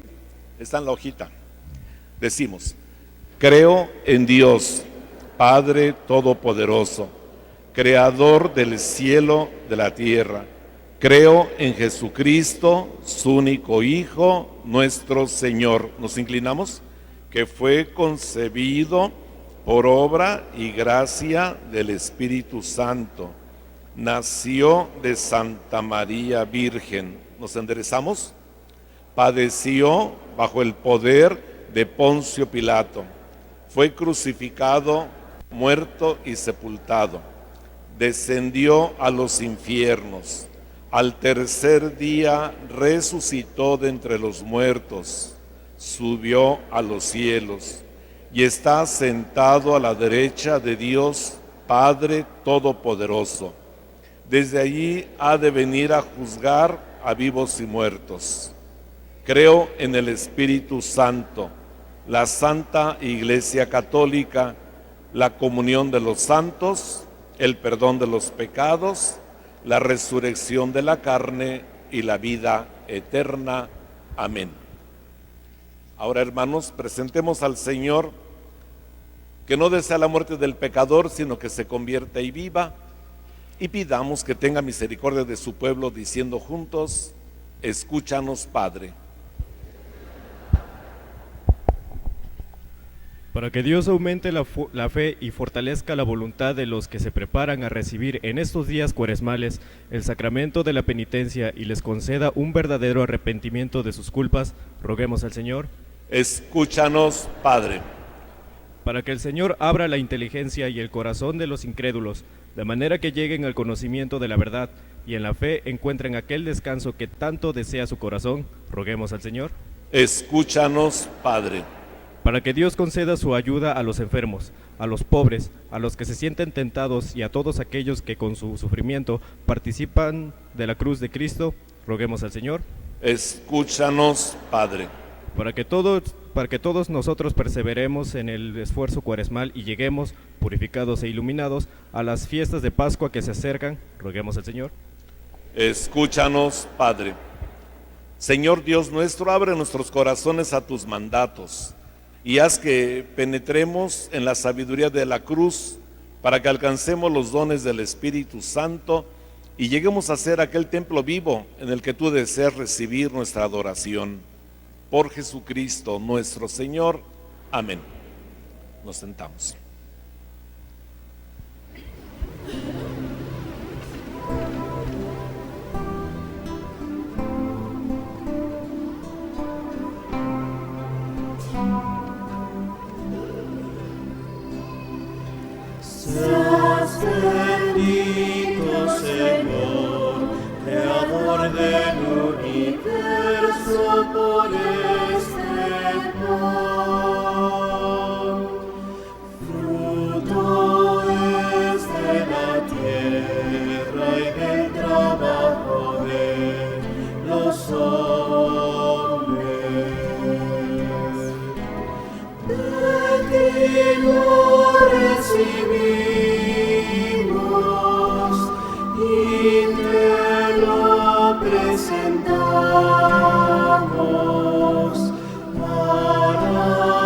Está en la hojita. Decimos: creo en Dios, Padre Todopoderoso, Creador del cielo, de la tierra. Creo en Jesucristo, su único Hijo, nuestro Señor. Nos inclinamos. Que fue concebido por obra y gracia del Espíritu Santo. Nació de Santa María Virgen. Nos enderezamos. Padeció bajo el poder de Poncio Pilato. Fue crucificado, muerto y sepultado. Descendió a los infiernos. Al tercer día resucitó de entre los muertos. Subió a los cielos y está sentado a la derecha de Dios Padre Todopoderoso. Desde allí ha de venir a juzgar a vivos y muertos. Creo en el Espíritu Santo, la Santa Iglesia Católica, la comunión de los santos, el perdón de los pecados, la resurrección de la carne y la vida eterna. Amén. Ahora, hermanos, presentemos al Señor, que no desea la muerte del pecador, sino que se convierta y viva, y pidamos que tenga misericordia de su pueblo, diciendo juntos: escúchanos, Padre. Para que Dios aumente la fe y fortalezca la voluntad de los que se preparan a recibir en estos días cuaresmales el sacramento de la penitencia y les conceda un verdadero arrepentimiento de sus culpas, roguemos al Señor. Escúchanos, Padre. Para que el Señor abra la inteligencia y el corazón de los incrédulos, de manera que lleguen al conocimiento de la verdad y en la fe encuentren aquel descanso que tanto desea su corazón, roguemos al Señor. Escúchanos, Padre. Para que Dios conceda su ayuda a los enfermos, a los pobres, a los que se sienten tentados y a todos aquellos que con su sufrimiento participan de la cruz de Cristo, roguemos al Señor. Escúchanos, Padre. Para que todos nosotros perseveremos en el esfuerzo cuaresmal y lleguemos, purificados e iluminados, a las fiestas de Pascua que se acercan, roguemos al Señor. Escúchanos, Padre. Señor Dios nuestro, abre nuestros corazones a tus mandatos y haz que penetremos en la sabiduría de la cruz para que alcancemos los dones del Espíritu Santo y lleguemos a ser aquel templo vivo en el que tú deseas recibir nuestra adoración. Por Jesucristo nuestro Señor. Amén. Nos sentamos. Seas bendito, Señor, Creador del universo, por este pan. Fruto es de la tierra y del trabajo de los hombres. De ti lo recibimos y te lo presentamos para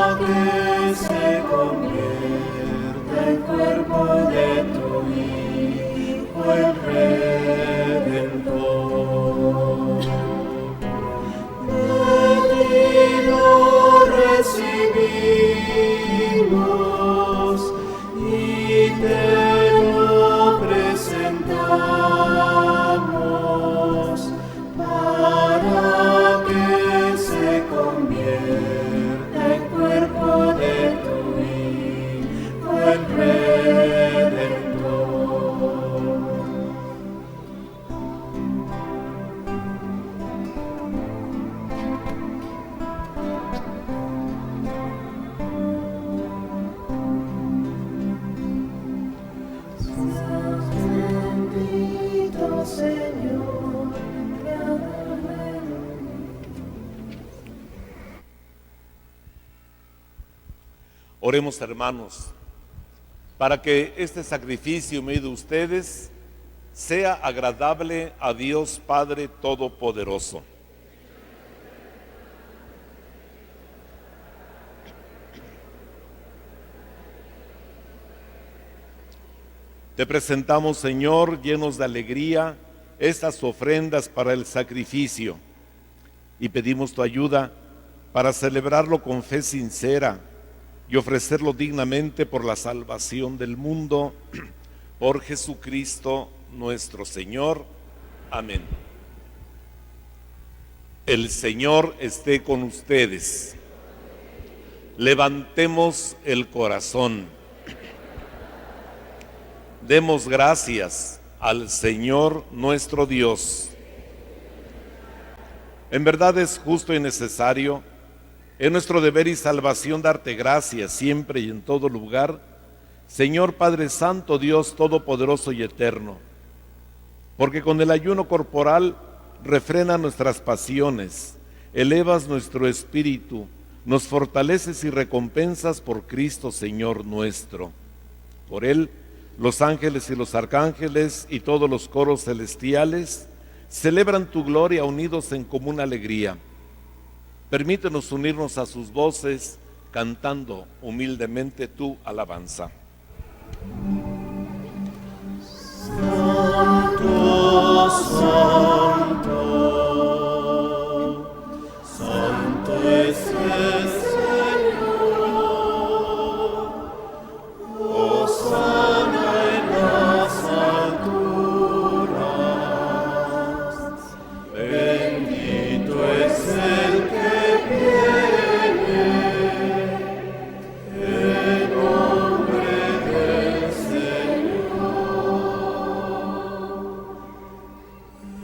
Oremos, hermanos, para que este sacrificio en medio de ustedes sea agradable a Dios Padre Todopoderoso. Te presentamos, Señor, llenos de alegría, estas ofrendas para el sacrificio y pedimos tu ayuda para celebrarlo con fe sincera y ofrecerlo dignamente por la salvación del mundo, por Jesucristo nuestro Señor. Amén. El Señor esté con ustedes. Levantemos el corazón. Demos gracias al Señor nuestro Dios. En verdad es justo y necesario, es nuestro deber y salvación darte gracias siempre y en todo lugar, Señor Padre Santo, Dios Todopoderoso y Eterno, porque con el ayuno corporal refrena nuestras pasiones, elevas nuestro espíritu, nos fortaleces y recompensas por Cristo Señor nuestro. Por Él, los ángeles y los arcángeles y todos los coros celestiales celebran tu gloria unidos en común alegría. Permítenos unirnos a sus voces cantando humildemente tu alabanza. Santo, santo, santo es el Señor. Hosana en las alturas. Bendito es el que viene en nombre del Señor.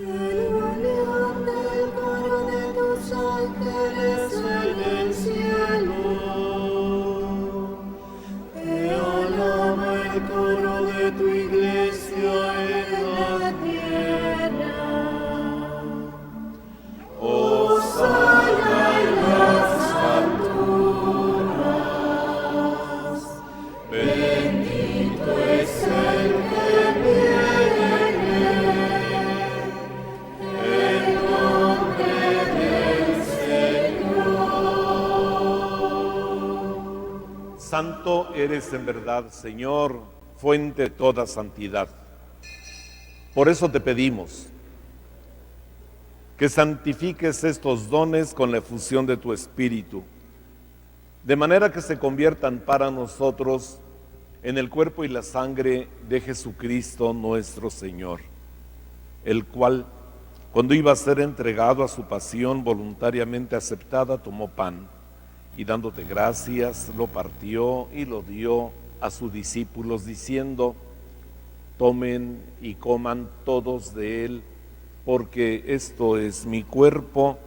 El guardián del coro de tus ángeles en el cielo. Te alaba el coro de tu iglesia en la tierra. Hosana en las alturas. Bendito es el que viene en nombre del Señor. Santo eres en verdad, Señor, fuente de toda santidad. Por eso te pedimos que santifiques estos dones con la efusión de tu Espíritu, de manera que se conviertan para nosotros en el cuerpo y la sangre de Jesucristo nuestro Señor, el cual, cuando iba a ser entregado a su pasión voluntariamente aceptada, tomó pan y dándote gracias, lo partió y lo dio a sus discípulos, diciendo: tomen y coman todos de él, porque esto es mi cuerpo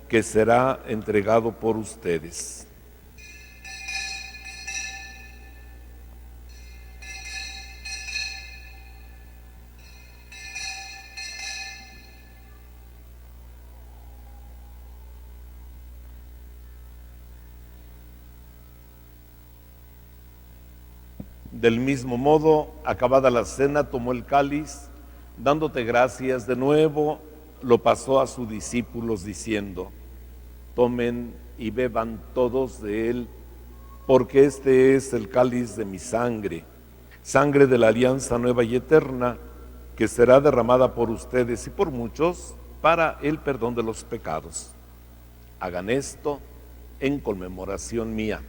que será entregado por ustedes. Del mismo modo, acabada la cena, tomó el cáliz, dándote gracias de nuevo, lo pasó a sus discípulos diciendo: tomen y beban todos de él, porque este es el cáliz de mi sangre, sangre de la alianza nueva y eterna, que será derramada por ustedes y por muchos para el perdón de los pecados. Hagan esto en conmemoración mía.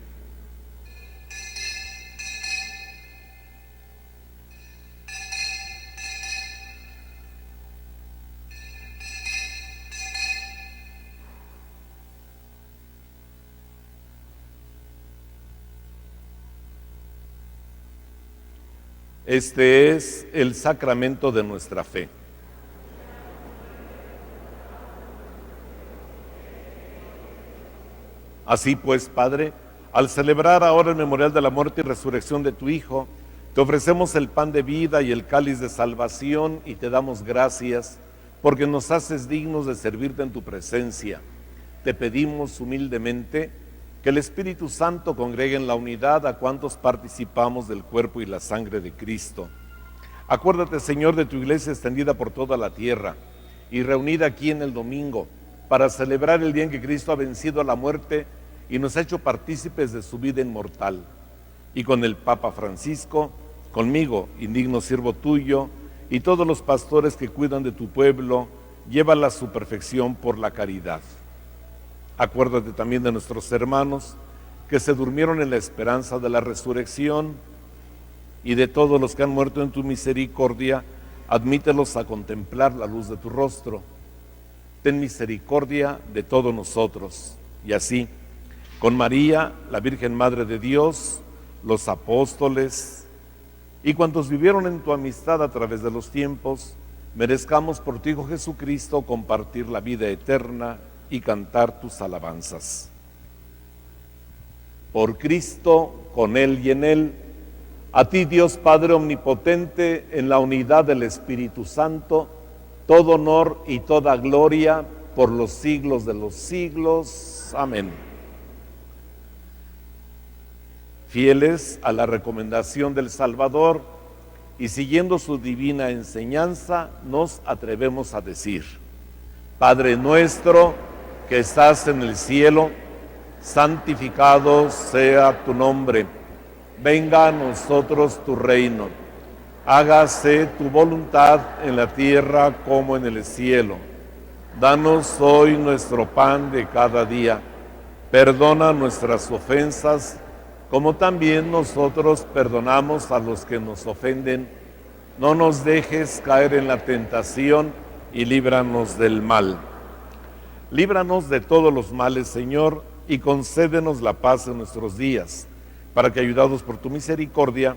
Este es el sacramento de nuestra fe. Así pues, Padre, al celebrar ahora el memorial de la muerte y resurrección de tu Hijo, te ofrecemos el pan de vida y el cáliz de salvación y te damos gracias porque nos haces dignos de servirte en tu presencia. Te pedimos humildemente Que el Espíritu Santo congregue en la unidad a cuantos participamos del cuerpo y la sangre de Cristo. Acuérdate, Señor, de tu iglesia extendida por toda la tierra y reunida aquí en el domingo para celebrar el día en que Cristo ha vencido a la muerte y nos ha hecho partícipes de su vida inmortal. Y con el Papa Francisco, conmigo, indigno siervo tuyo, y todos los pastores que cuidan de tu pueblo, llévala a su perfección por la caridad. Acuérdate también de nuestros hermanos que se durmieron en la esperanza de la resurrección y de todos los que han muerto en tu misericordia, admítelos a contemplar la luz de tu rostro. Ten misericordia de todos nosotros. Y así, con María, la Virgen Madre de Dios, los apóstoles y cuantos vivieron en tu amistad a través de los tiempos, merezcamos por tu Hijo Jesucristo compartir la vida eterna y cantar tus alabanzas. Por Cristo, con Él y en Él, a ti, Dios Padre Omnipotente, en la unidad del Espíritu Santo, todo honor y toda gloria por los siglos de los siglos. Amén. Fieles a la recomendación del Salvador y siguiendo su divina enseñanza, nos atrevemos a decir: Padre nuestro que estás en el cielo, santificado sea tu nombre. Venga a nosotros tu reino. Hágase tu voluntad en la tierra como en el cielo. Danos hoy nuestro pan de cada día. Perdona nuestras ofensas, como también nosotros perdonamos a los que nos ofenden. No nos dejes caer en la tentación y líbranos del mal. Líbranos de todos los males, Señor, y concédenos la paz en nuestros días, para que, ayudados por tu misericordia,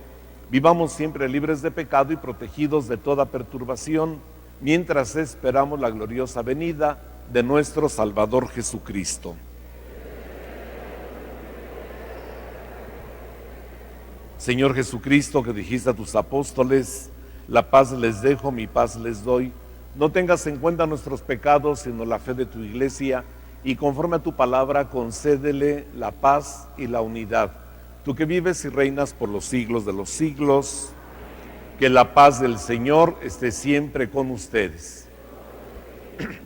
vivamos siempre libres de pecado y protegidos de toda perturbación, mientras esperamos la gloriosa venida de nuestro Salvador Jesucristo. Señor Jesucristo, que dijiste a tus apóstoles: la paz les dejo, mi paz les doy. No tengas en cuenta nuestros pecados, sino la fe de tu iglesia, y conforme a tu palabra, concédele la paz y la unidad. Tú que vives y reinas por los siglos de los siglos, que la paz del Señor esté siempre con ustedes.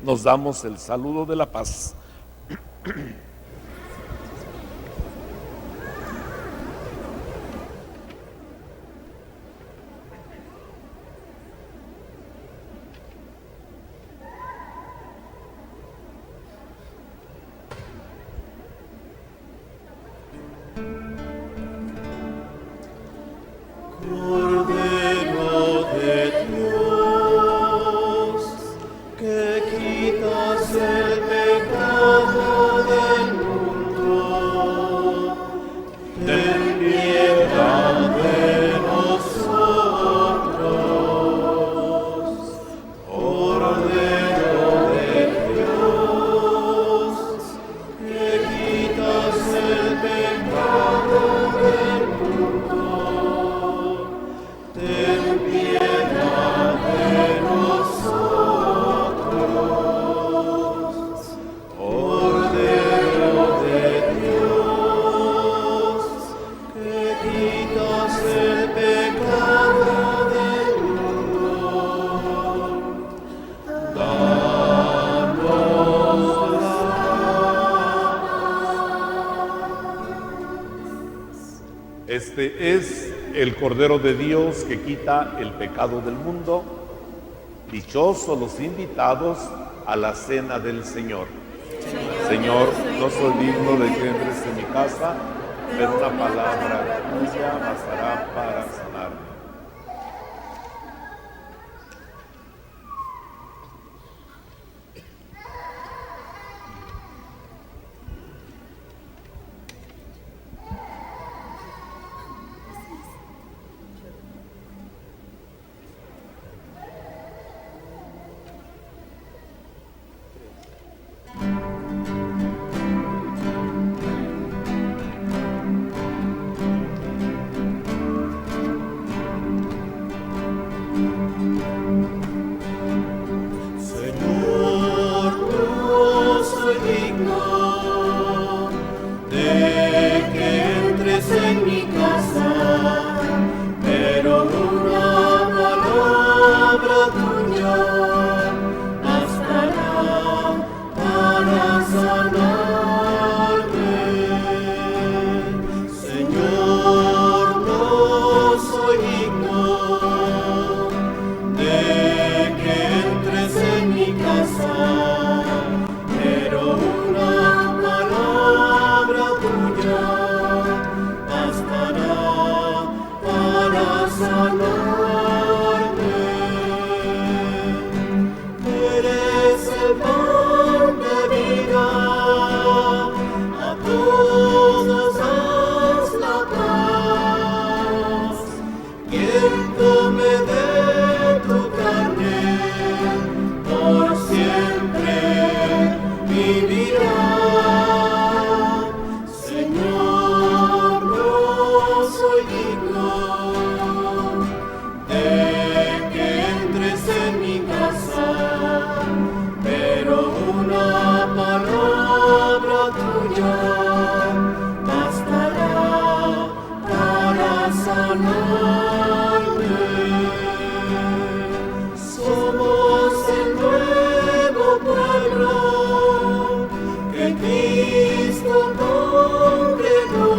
Nos damos el saludo de la paz. Cordero de Dios, que quitas el pecado del mundo, ten piedad de nosotros. Cordero de Dios, que quitas el pecado del mundo, ten piedad de nosotros. Cordero de Dios, que quitas el pecado del mundo, danos la. Este es el Cordero de Dios que quita el pecado del mundo. Dichosos los invitados a la cena del Señor. Señor, no soy digno de que entres en mi casa, pero una palabra tuya bastará para sanarme. vivirá. Señor, no soy digno de que entres en mi casa, pero una palabra tuya bastará para sanarme. Somos el nuevo pueblo que Cristo congregó.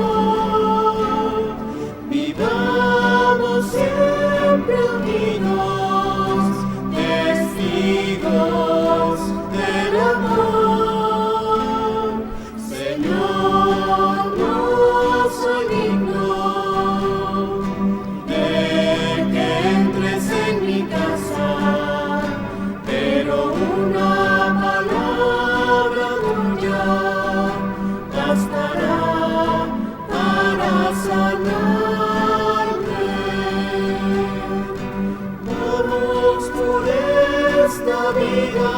Vivamos siempre unidos, testigos del amor. Señor, no soy digno de que entres en mi casa, pero una palabra tuya bastará para sanarme. Vamos por esta vida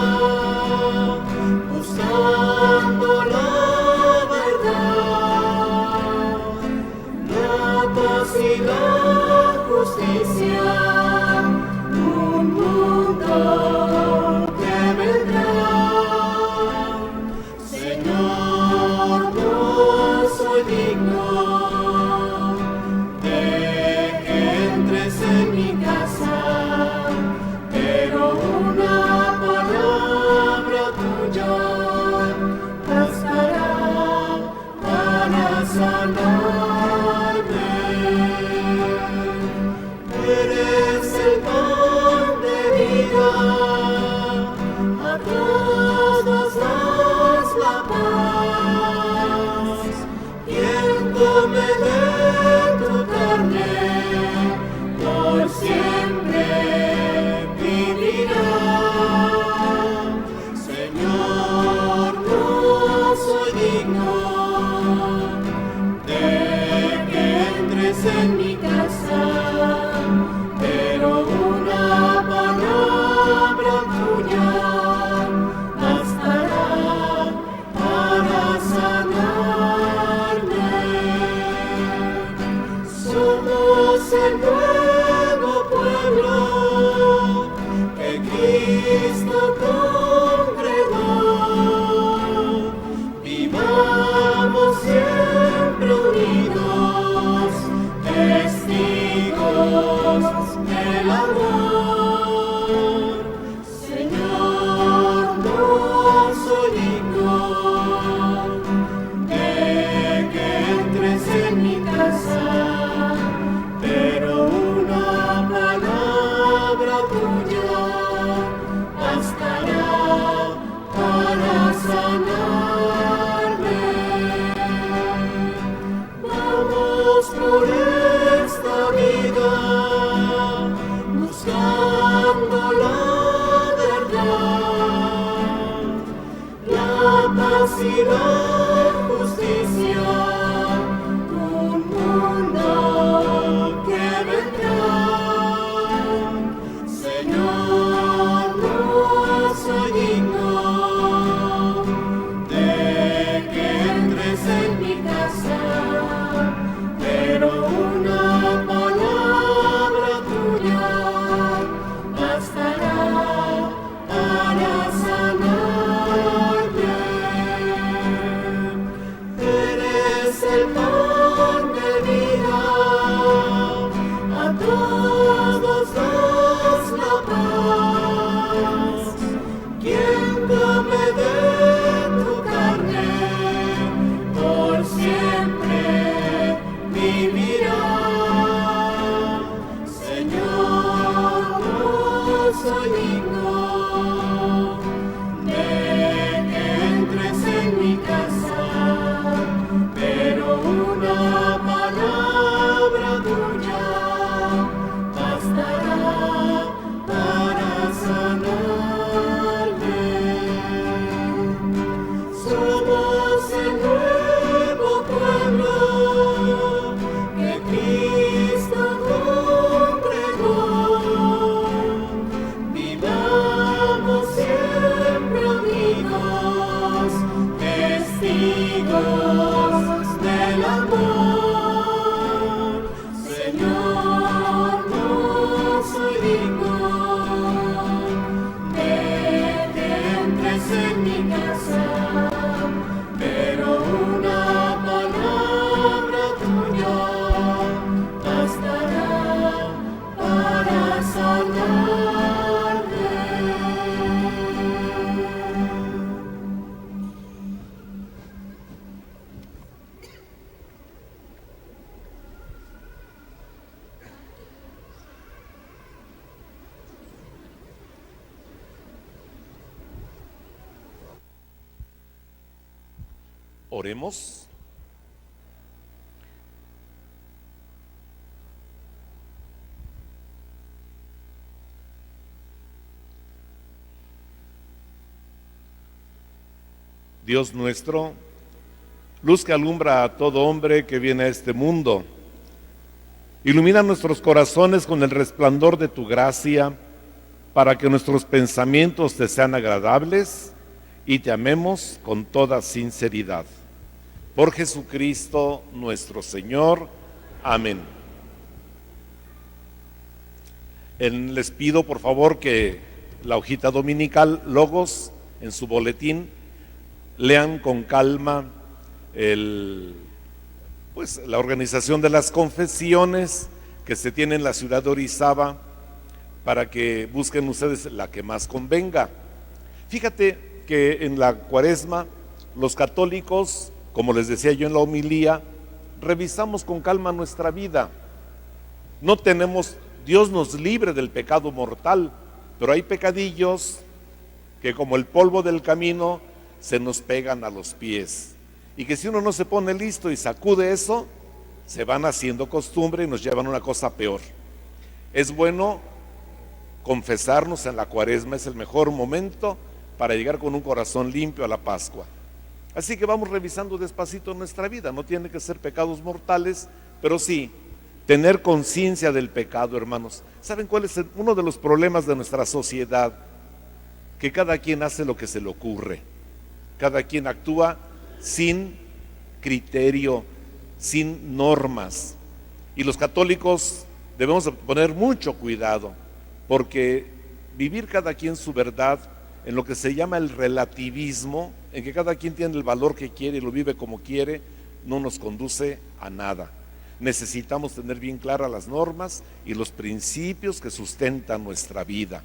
buscando la verdad, la paz y la justicia, un mundo que vendrá. Señor, no soy digno de que entres en mi casa, pero una palabra tuya bastará para sanarme. Eres el pan de vida, a todos das la paz. Quien come de tu carne, por siempre vivirá. Señor, no soy digno de que entres en mi casa, pero una palabra tuya bastará para sanarme. Somos el nuevo pueblo que Cristo congregó. Vivamos siempre unidos, testigos del amor. Señor, no soy digno de que entres en mi casa, pero una palabra tuya bastará para sanarme. Vamos por esta vida buscando la verdad, la paz y la justicia, un mundo que vendrá. Señor, no soy digno de que entres en mi casa, pero una palabra tuya bastará para sanarme. Eres testigos del amor. Señor, no soy digno de que entres en mi casa, pero una palabra tuya bastará para salvarme. Oremos. Dios nuestro, luz que alumbra a todo hombre que viene a este mundo, ilumina nuestros corazones con el resplandor de tu gracia, para que nuestros pensamientos te sean agradables y te amemos con toda sinceridad. Por Jesucristo nuestro Señor. Amén. Les pido por favor que la hojita dominical Logos en su boletín lean con calma la organización de las confesiones que se tiene en la ciudad de Orizaba, para que busquen ustedes la que más convenga. Fíjate que en la Cuaresma los católicos, como les decía yo en la homilía, revisamos con calma nuestra vida. No tenemos, Dios nos libre del pecado mortal, pero hay pecadillos que como el polvo del camino se nos pegan a los pies, y que si uno no se pone listo y sacude eso, se van haciendo costumbre y nos llevan a una cosa peor. Es bueno confesarnos en la Cuaresma, es el mejor momento para llegar con un corazón limpio a la Pascua. Así que vamos revisando despacito nuestra vida. No tiene que ser pecados mortales, pero sí tener conciencia del pecado, hermanos. ¿Saben cuál es uno de los problemas de nuestra sociedad? Que cada quien hace lo que se le ocurre. Cada quien actúa sin criterio, sin normas. Y los católicos debemos poner mucho cuidado, porque vivir cada quien su verdad en lo que se llama el relativismo, en que cada quien tiene el valor que quiere y lo vive como quiere, no nos conduce a nada. Necesitamos tener bien claras las normas y los principios que sustentan nuestra vida.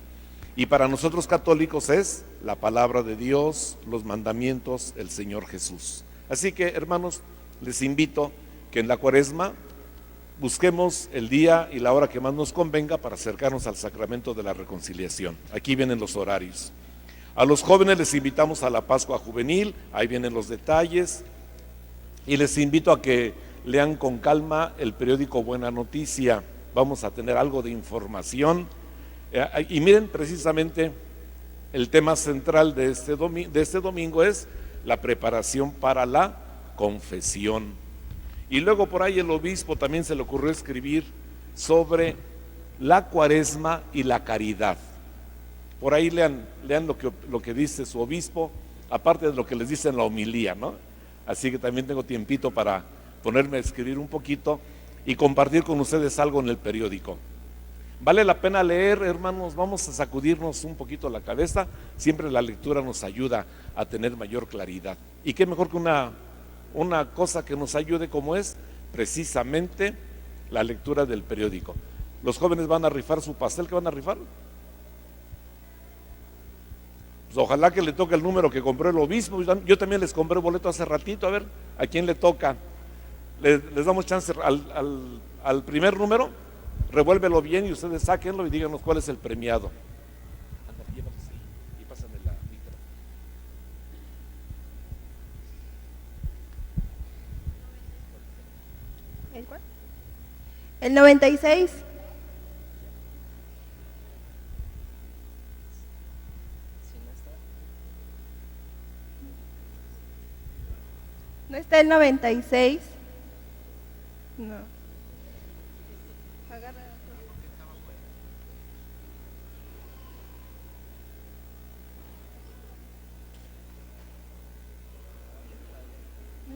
Y para nosotros católicos es la palabra de Dios, los mandamientos, el Señor Jesús. Así que, hermanos, les invito que en la Cuaresma busquemos el día y la hora que más nos convenga para acercarnos al sacramento de la reconciliación. Aquí vienen los horarios. A los jóvenes les invitamos a la Pascua Juvenil, ahí vienen los detalles, y les invito a que lean con calma el periódico Buena Noticia. Vamos a tener algo de información. Y miren, precisamente el tema central de este domingo es la preparación para la confesión. Y luego por ahí el obispo también se le ocurrió escribir sobre la Cuaresma y la caridad. Por ahí lean lo que dice su obispo, aparte de lo que les dice en la homilía, ¿no? Así que también tengo tiempito para ponerme a escribir un poquito y compartir con ustedes algo en el periódico. Vale la pena leer, hermanos, vamos a sacudirnos un poquito la cabeza. Siempre la lectura nos ayuda a tener mayor claridad. Y qué mejor que una cosa que nos ayude como es precisamente la lectura del periódico. Los jóvenes van a rifar su pastel. ¿Qué van a rifar? Pues ojalá que le toque el número que compró el obispo. Yo también les compré boleto hace ratito. A ver, ¿a quién le toca? Les damos chance al primer número. Revuélvelo bien y ustedes sáquenlo y díganos cuál es el premiado. Anda, llévalo así y pásame la micro. ¿El cuál? El 96. ¿No está el 96? No.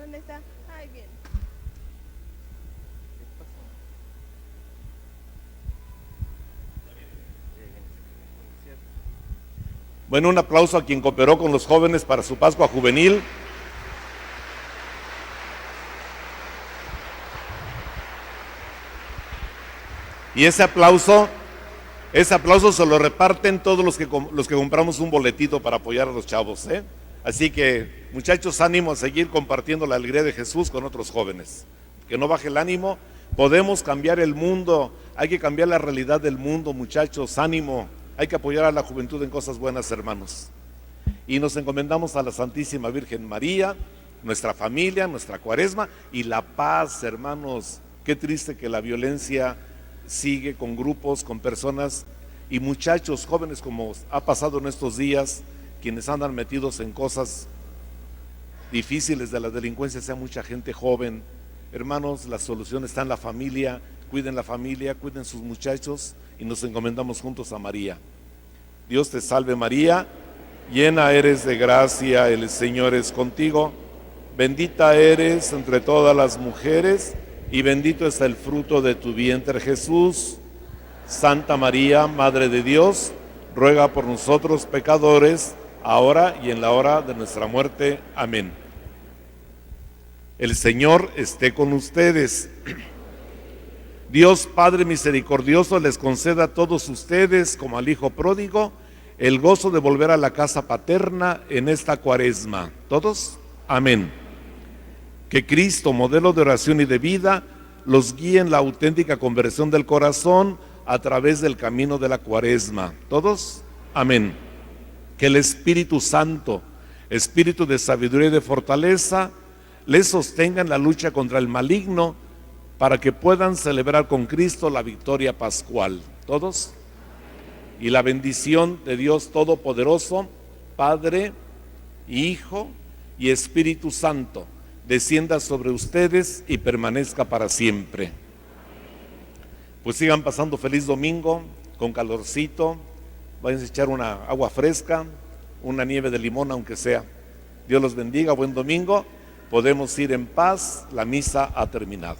¿Dónde está? Ahí viene. Bueno, un aplauso a quien cooperó con los jóvenes para su Pascua Juvenil. Y ese aplauso se lo reparten todos los que compramos un boletito para apoyar a los chavos, ¿eh? Así que, muchachos, ánimo a seguir compartiendo la alegría de Jesús con otros jóvenes. Que no baje el ánimo. Podemos cambiar el mundo. Hay que cambiar la realidad del mundo, muchachos. Ánimo. Hay que apoyar a la juventud en cosas buenas, hermanos. Y nos encomendamos a la Santísima Virgen María, nuestra familia, nuestra cuaresma y la paz, hermanos. Qué triste que la violencia sigue con grupos, con personas y muchachos jóvenes, como ha pasado en estos días, quienes andan metidos en cosas difíciles de la delincuencia, sea mucha gente joven. Hermanos, la solución está en la familia. Cuiden la familia, cuiden sus muchachos y nos encomendamos juntos a María. Dios te salve María, llena eres de gracia, el Señor es contigo. Bendita eres entre todas las mujeres y bendito es el fruto de tu vientre Jesús. Santa María, Madre de Dios, ruega por nosotros pecadores, ahora y en la hora de nuestra muerte. Amén. El Señor esté con ustedes. Dios Padre misericordioso les conceda a todos ustedes, como al Hijo pródigo, el gozo de volver a la casa paterna en esta cuaresma. ¿Todos? Amén. Que Cristo, modelo de oración y de vida, los guíe en la auténtica conversión del corazón a través del camino de la cuaresma. ¿Todos? Amén. Que el Espíritu Santo, Espíritu de sabiduría y de fortaleza, les sostenga en la lucha contra el maligno, para que puedan celebrar con Cristo la victoria pascual. ¿Todos? Y la bendición de Dios Todopoderoso, Padre, Hijo y Espíritu Santo, descienda sobre ustedes y permanezca para siempre. Pues sigan pasando feliz domingo, con calorcito, vayan a echar una agua fresca, una nieve de limón aunque sea. Dios los bendiga, buen domingo, podemos ir en paz, la misa ha terminado.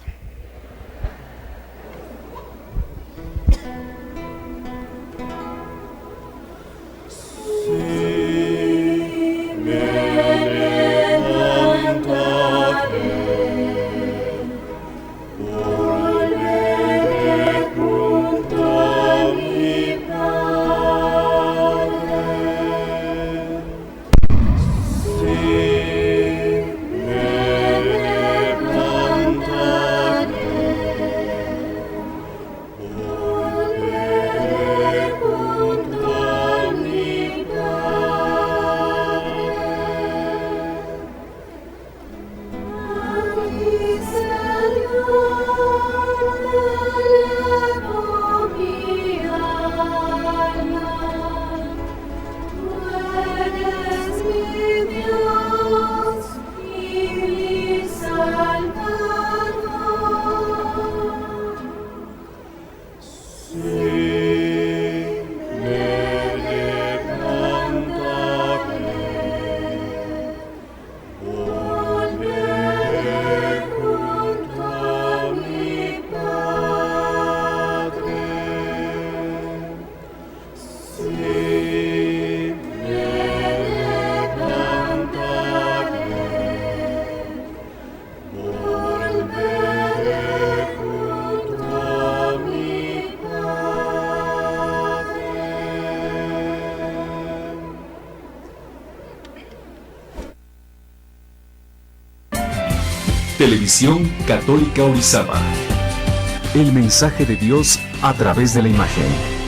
Televisión Católica Orizaba. El mensaje de Dios a través de la imagen.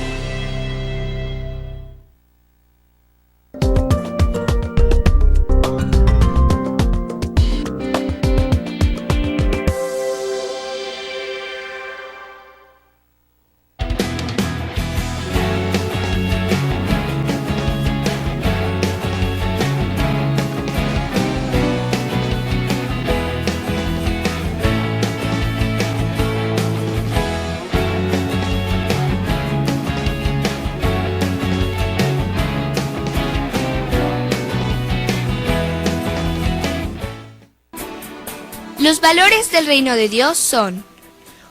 Los valores del reino de Dios son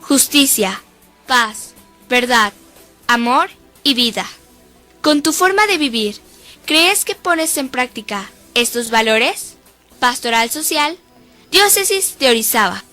justicia, paz, verdad, amor y vida. Con tu forma de vivir, ¿crees que pones en práctica estos valores? Pastoral Social, Diócesis de Orizaba.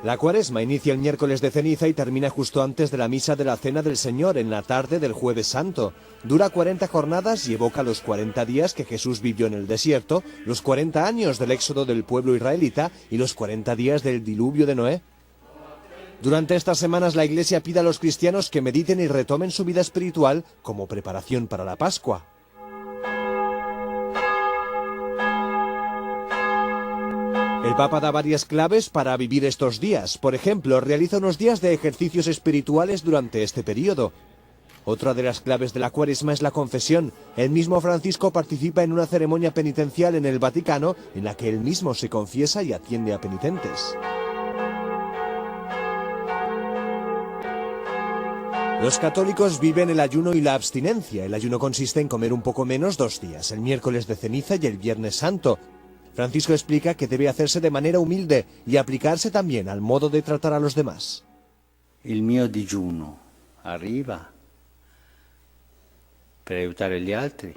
La Cuaresma inicia el miércoles de ceniza y termina justo antes de la misa de la Cena del Señor, en la tarde del Jueves Santo. Dura 40 jornadas y evoca los 40 días que Jesús vivió en el desierto, los 40 años del éxodo del pueblo israelita y los 40 días del diluvio de Noé. Durante estas semanas la Iglesia pide a los cristianos que mediten y retomen su vida espiritual como preparación para la Pascua. El Papa da varias claves para vivir estos días. Por ejemplo, realiza unos días de ejercicios espirituales durante este periodo. Otra de las claves de la Cuaresma es la confesión. El mismo Francisco participa en una ceremonia penitencial en el Vaticano en la que él mismo se confiesa y atiende a penitentes. Los católicos viven el ayuno y la abstinencia. El ayuno consiste en comer un poco menos 2 días, el miércoles de ceniza y el viernes santo. Francisco explica que debe hacerse de manera humilde y aplicarse también al modo de tratar a los demás. Il mio digiuno arriva per aiutare gli altri,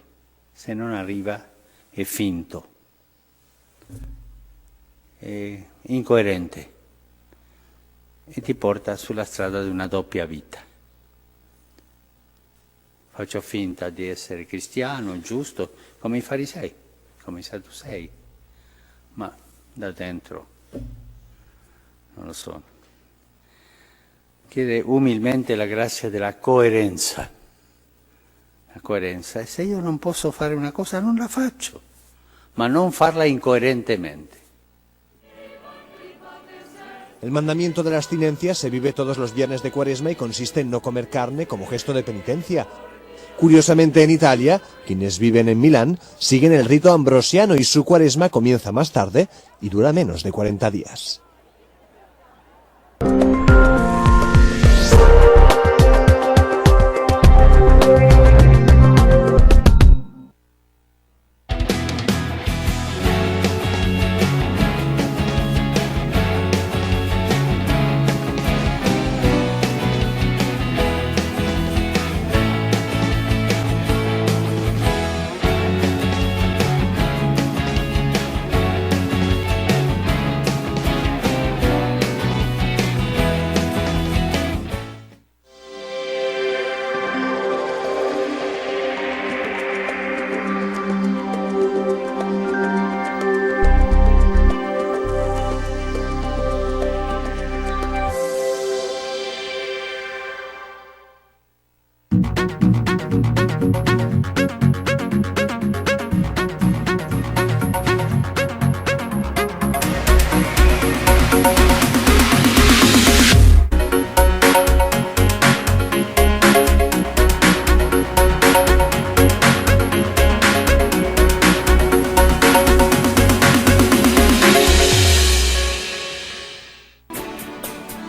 se non arriva è finto, è incoerente e ti porta sulla strada di una doppia vita. Faccio finta di essere cristiano, giusto, come i farisei, come i sadducei, ma da dentro non lo sono. Chiede umilmente la grazia della coerenza. La coerenza, e se io non posso fare una cosa non la faccio, ma non farla incoerentemente. El mandamiento de la abstinencia se vive todos los viernes de Cuaresma y consiste en no comer carne como gesto de penitencia. Curiosamente, en Italia, quienes viven en Milán siguen el rito ambrosiano y su Cuaresma comienza más tarde y dura menos de 40 días.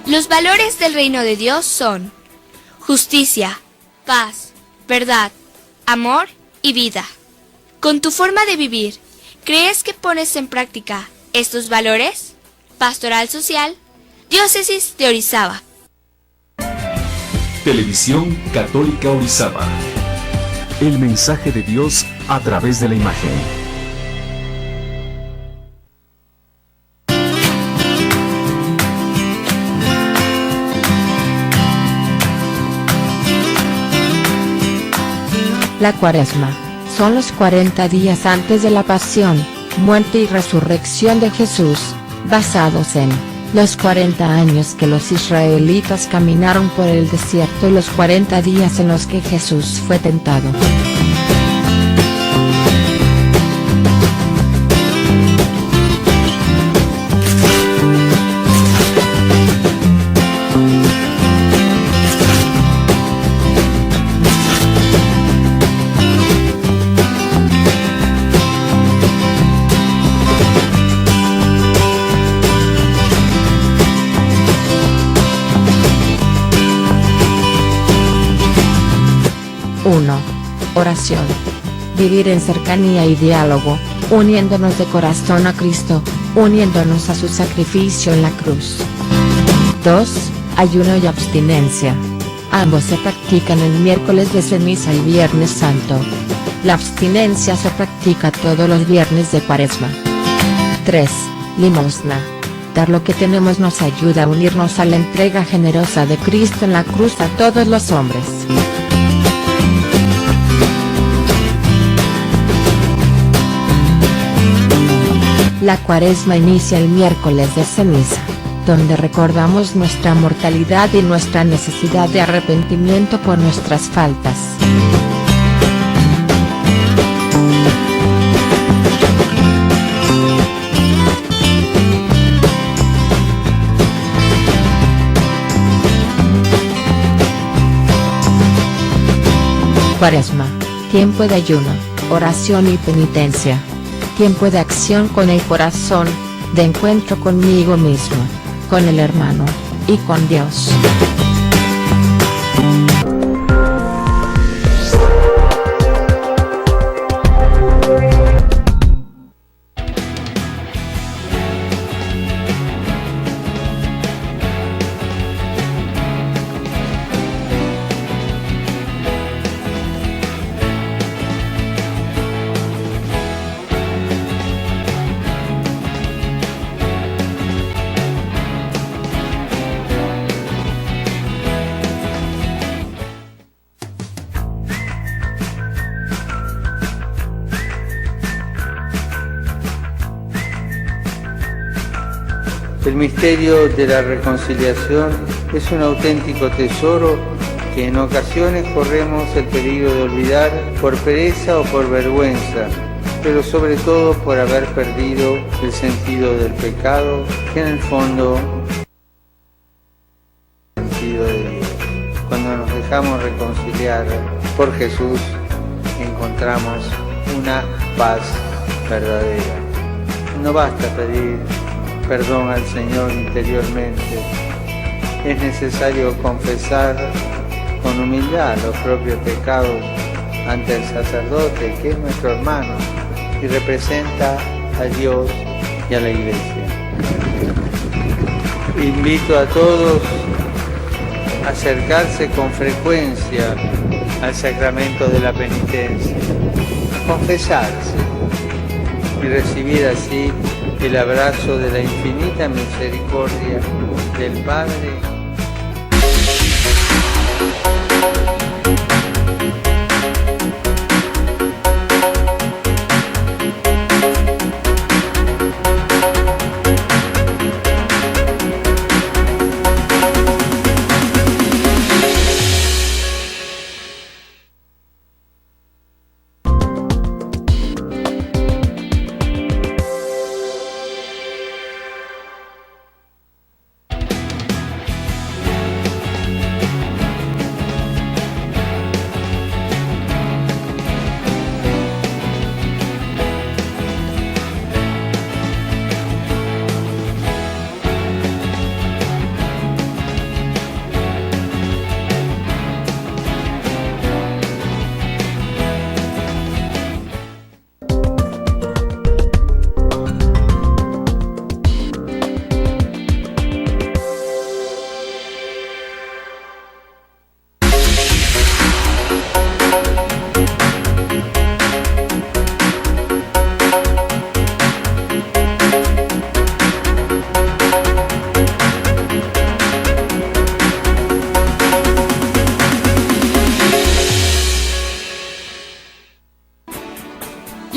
Los valores del reino de Dios son justicia, paz, verdad, amor y vida. Con tu forma de vivir, ¿crees que pones en práctica estos valores? Pastoral Social, Diócesis de Orizaba. Televisión Católica Orizaba. El mensaje de Dios a través de la imagen. La Cuaresma son los 40 días antes de la pasión, muerte y resurrección de Jesús, basados en los 40 años que los israelitas caminaron por el desierto y los 40 días en los que Jesús fue tentado. 1. Oración. Vivir en cercanía y diálogo, uniéndonos de corazón a Cristo, uniéndonos a su sacrificio en la cruz. 2. Ayuno y abstinencia. Ambos se practican el miércoles de ceniza y Viernes Santo. La abstinencia se practica todos los viernes de Cuaresma. 3. Limosna. Dar lo que tenemos nos ayuda a unirnos a la entrega generosa de Cristo en la cruz a todos los hombres. La Cuaresma inicia el miércoles de ceniza, donde recordamos nuestra mortalidad y nuestra necesidad de arrepentimiento por nuestras faltas. Cuaresma, tiempo de ayuno, oración y penitencia. Tiempo de acción con el corazón, de encuentro conmigo mismo, con el hermano, y con Dios. El misterio de la reconciliación es un auténtico tesoro que en ocasiones corremos el peligro de olvidar por pereza o por vergüenza, pero sobre todo por haber perdido el sentido del pecado, que en el fondo es el sentido de Dios. Cuando nos dejamos reconciliar por Jesús, encontramos una paz verdadera. No basta pedir perdón al Señor interiormente, es necesario confesar con humildad los propios pecados ante el sacerdote, que es nuestro hermano y representa a Dios y a la Iglesia. Invito a todos a acercarse con frecuencia al sacramento de la penitencia, a confesarse y recibir así el abrazo de la infinita misericordia del Padre.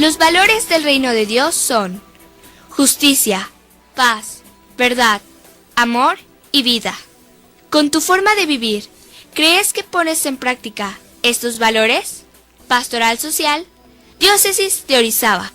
Los valores del reino de Dios son justicia, paz, verdad, amor y vida. Con tu forma de vivir, ¿crees que pones en práctica estos valores? Pastoral Social, Diócesis de Orizaba.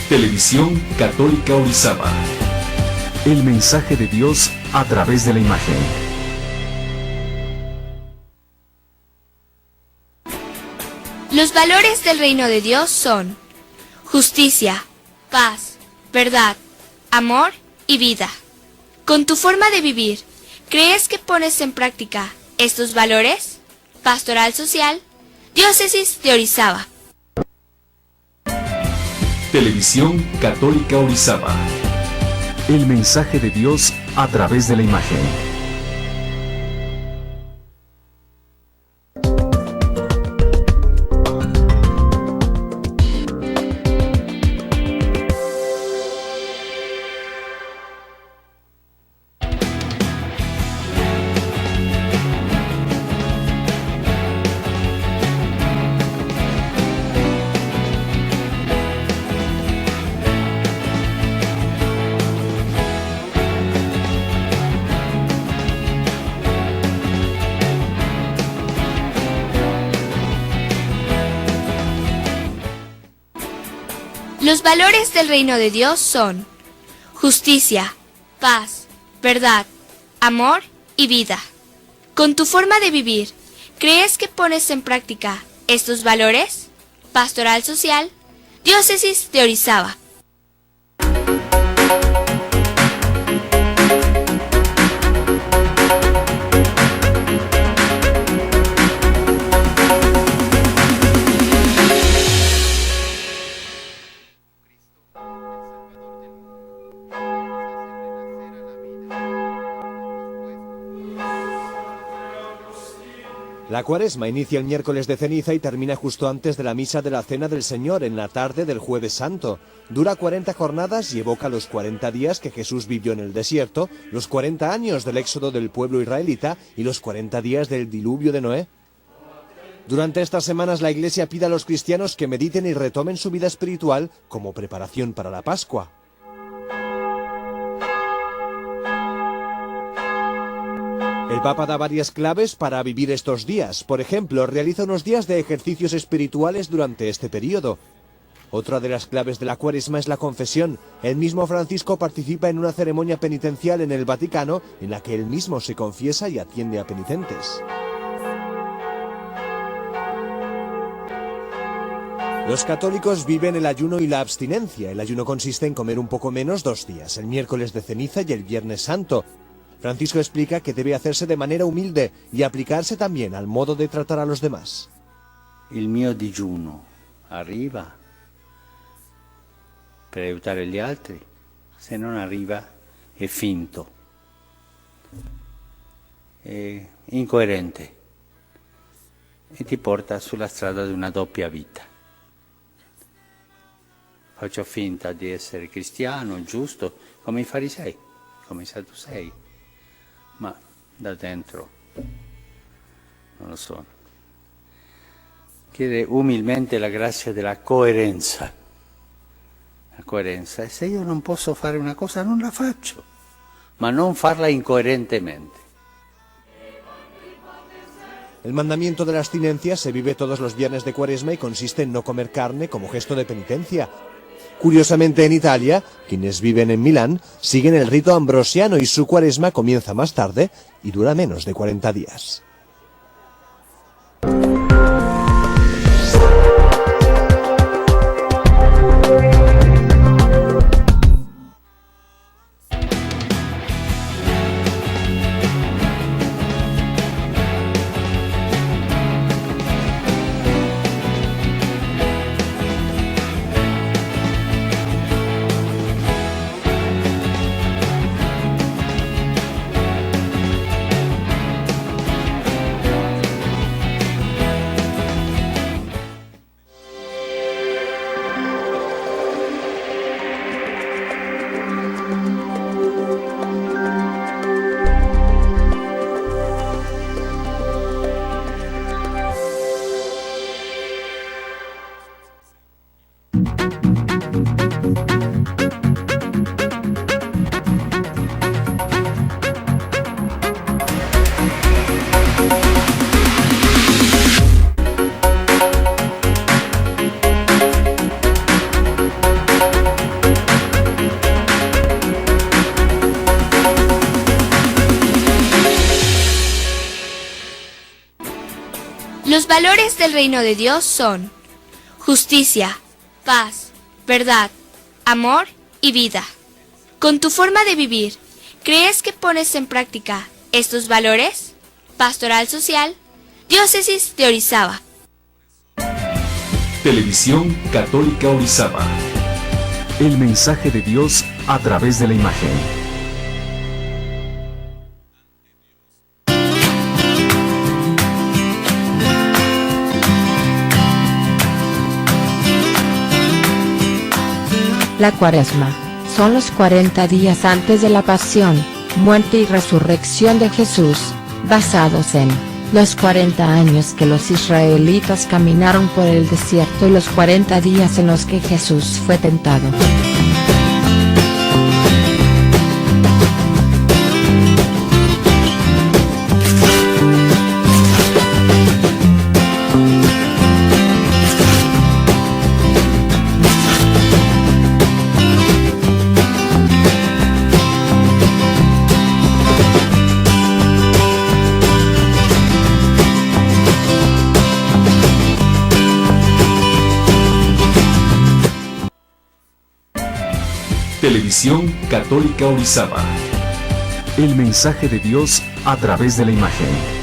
Televisión Católica Orizaba. El mensaje de Dios a través de la imagen. Los valores del reino de Dios son justicia, paz, verdad, amor y vida. Con tu forma de vivir, ¿crees que pones en práctica estos valores? Pastoral Social, Diócesis de Orizaba. Televisión Católica Orizaba. El mensaje de Dios a través de la imagen. Los valores del reino de Dios son justicia, paz, verdad, amor y vida. Con tu forma de vivir, ¿crees que pones en práctica estos valores? Pastoral Social, Diócesis de Orizaba. La Cuaresma inicia el miércoles de ceniza y termina justo antes de la misa de la Cena del Señor, en la tarde del Jueves Santo. Dura 40 jornadas y evoca los 40 días que Jesús vivió en el desierto, los 40 años del éxodo del pueblo israelita y los 40 días del diluvio de Noé. Durante estas semanas la Iglesia pide a los cristianos que mediten y retomen su vida espiritual como preparación para la Pascua. El Papa da varias claves para vivir estos días. Por ejemplo, realiza unos días de ejercicios espirituales durante este periodo. Otra de las claves de la Cuaresma es la confesión. El mismo Francisco participa en una ceremonia penitencial en el Vaticano en la que él mismo se confiesa y atiende a penitentes. Los católicos viven el ayuno y la abstinencia. El ayuno consiste en comer un poco menos 2 días, el miércoles de ceniza y el viernes santo. Francisco explica que debe hacerse de manera humilde y aplicarse también al modo de tratar a los demás. Il mio digiuno arriva per aiutare gli altri, se non arriva è finto, è incoerente e ti porta sulla strada di una doppia vita. Faccio finta di essere cristiano, giusto, come i farisei, come i sadducei, ma da dentro non lo sono. Chiede umilmente la grazia della coerenza. La coerenza, e se io non posso fare una cosa non la faccio, ma non farla incoerentemente. El mandamiento de la abstinencia se vive todos los viernes de Cuaresma y consiste en no comer carne como gesto de penitencia. Curiosamente, en Italia, quienes viven en Milán siguen el rito ambrosiano y su Cuaresma comienza más tarde y dura menos de 40 días. valores del reino de Dios son justicia, paz, verdad, amor y vida. Con tu forma de vivir, ¿crees que pones en práctica estos valores? Pastoral Social, Diócesis de Orizaba. Televisión Católica Orizaba. El mensaje de Dios a través de la imagen. La Cuaresma son los 40 días antes de la pasión, muerte y resurrección de Jesús, basados en los 40 años que los israelitas caminaron por el desierto y los 40 días en los que Jesús fue tentado. Televisión Católica Orizaba. El mensaje de Dios a través de la imagen.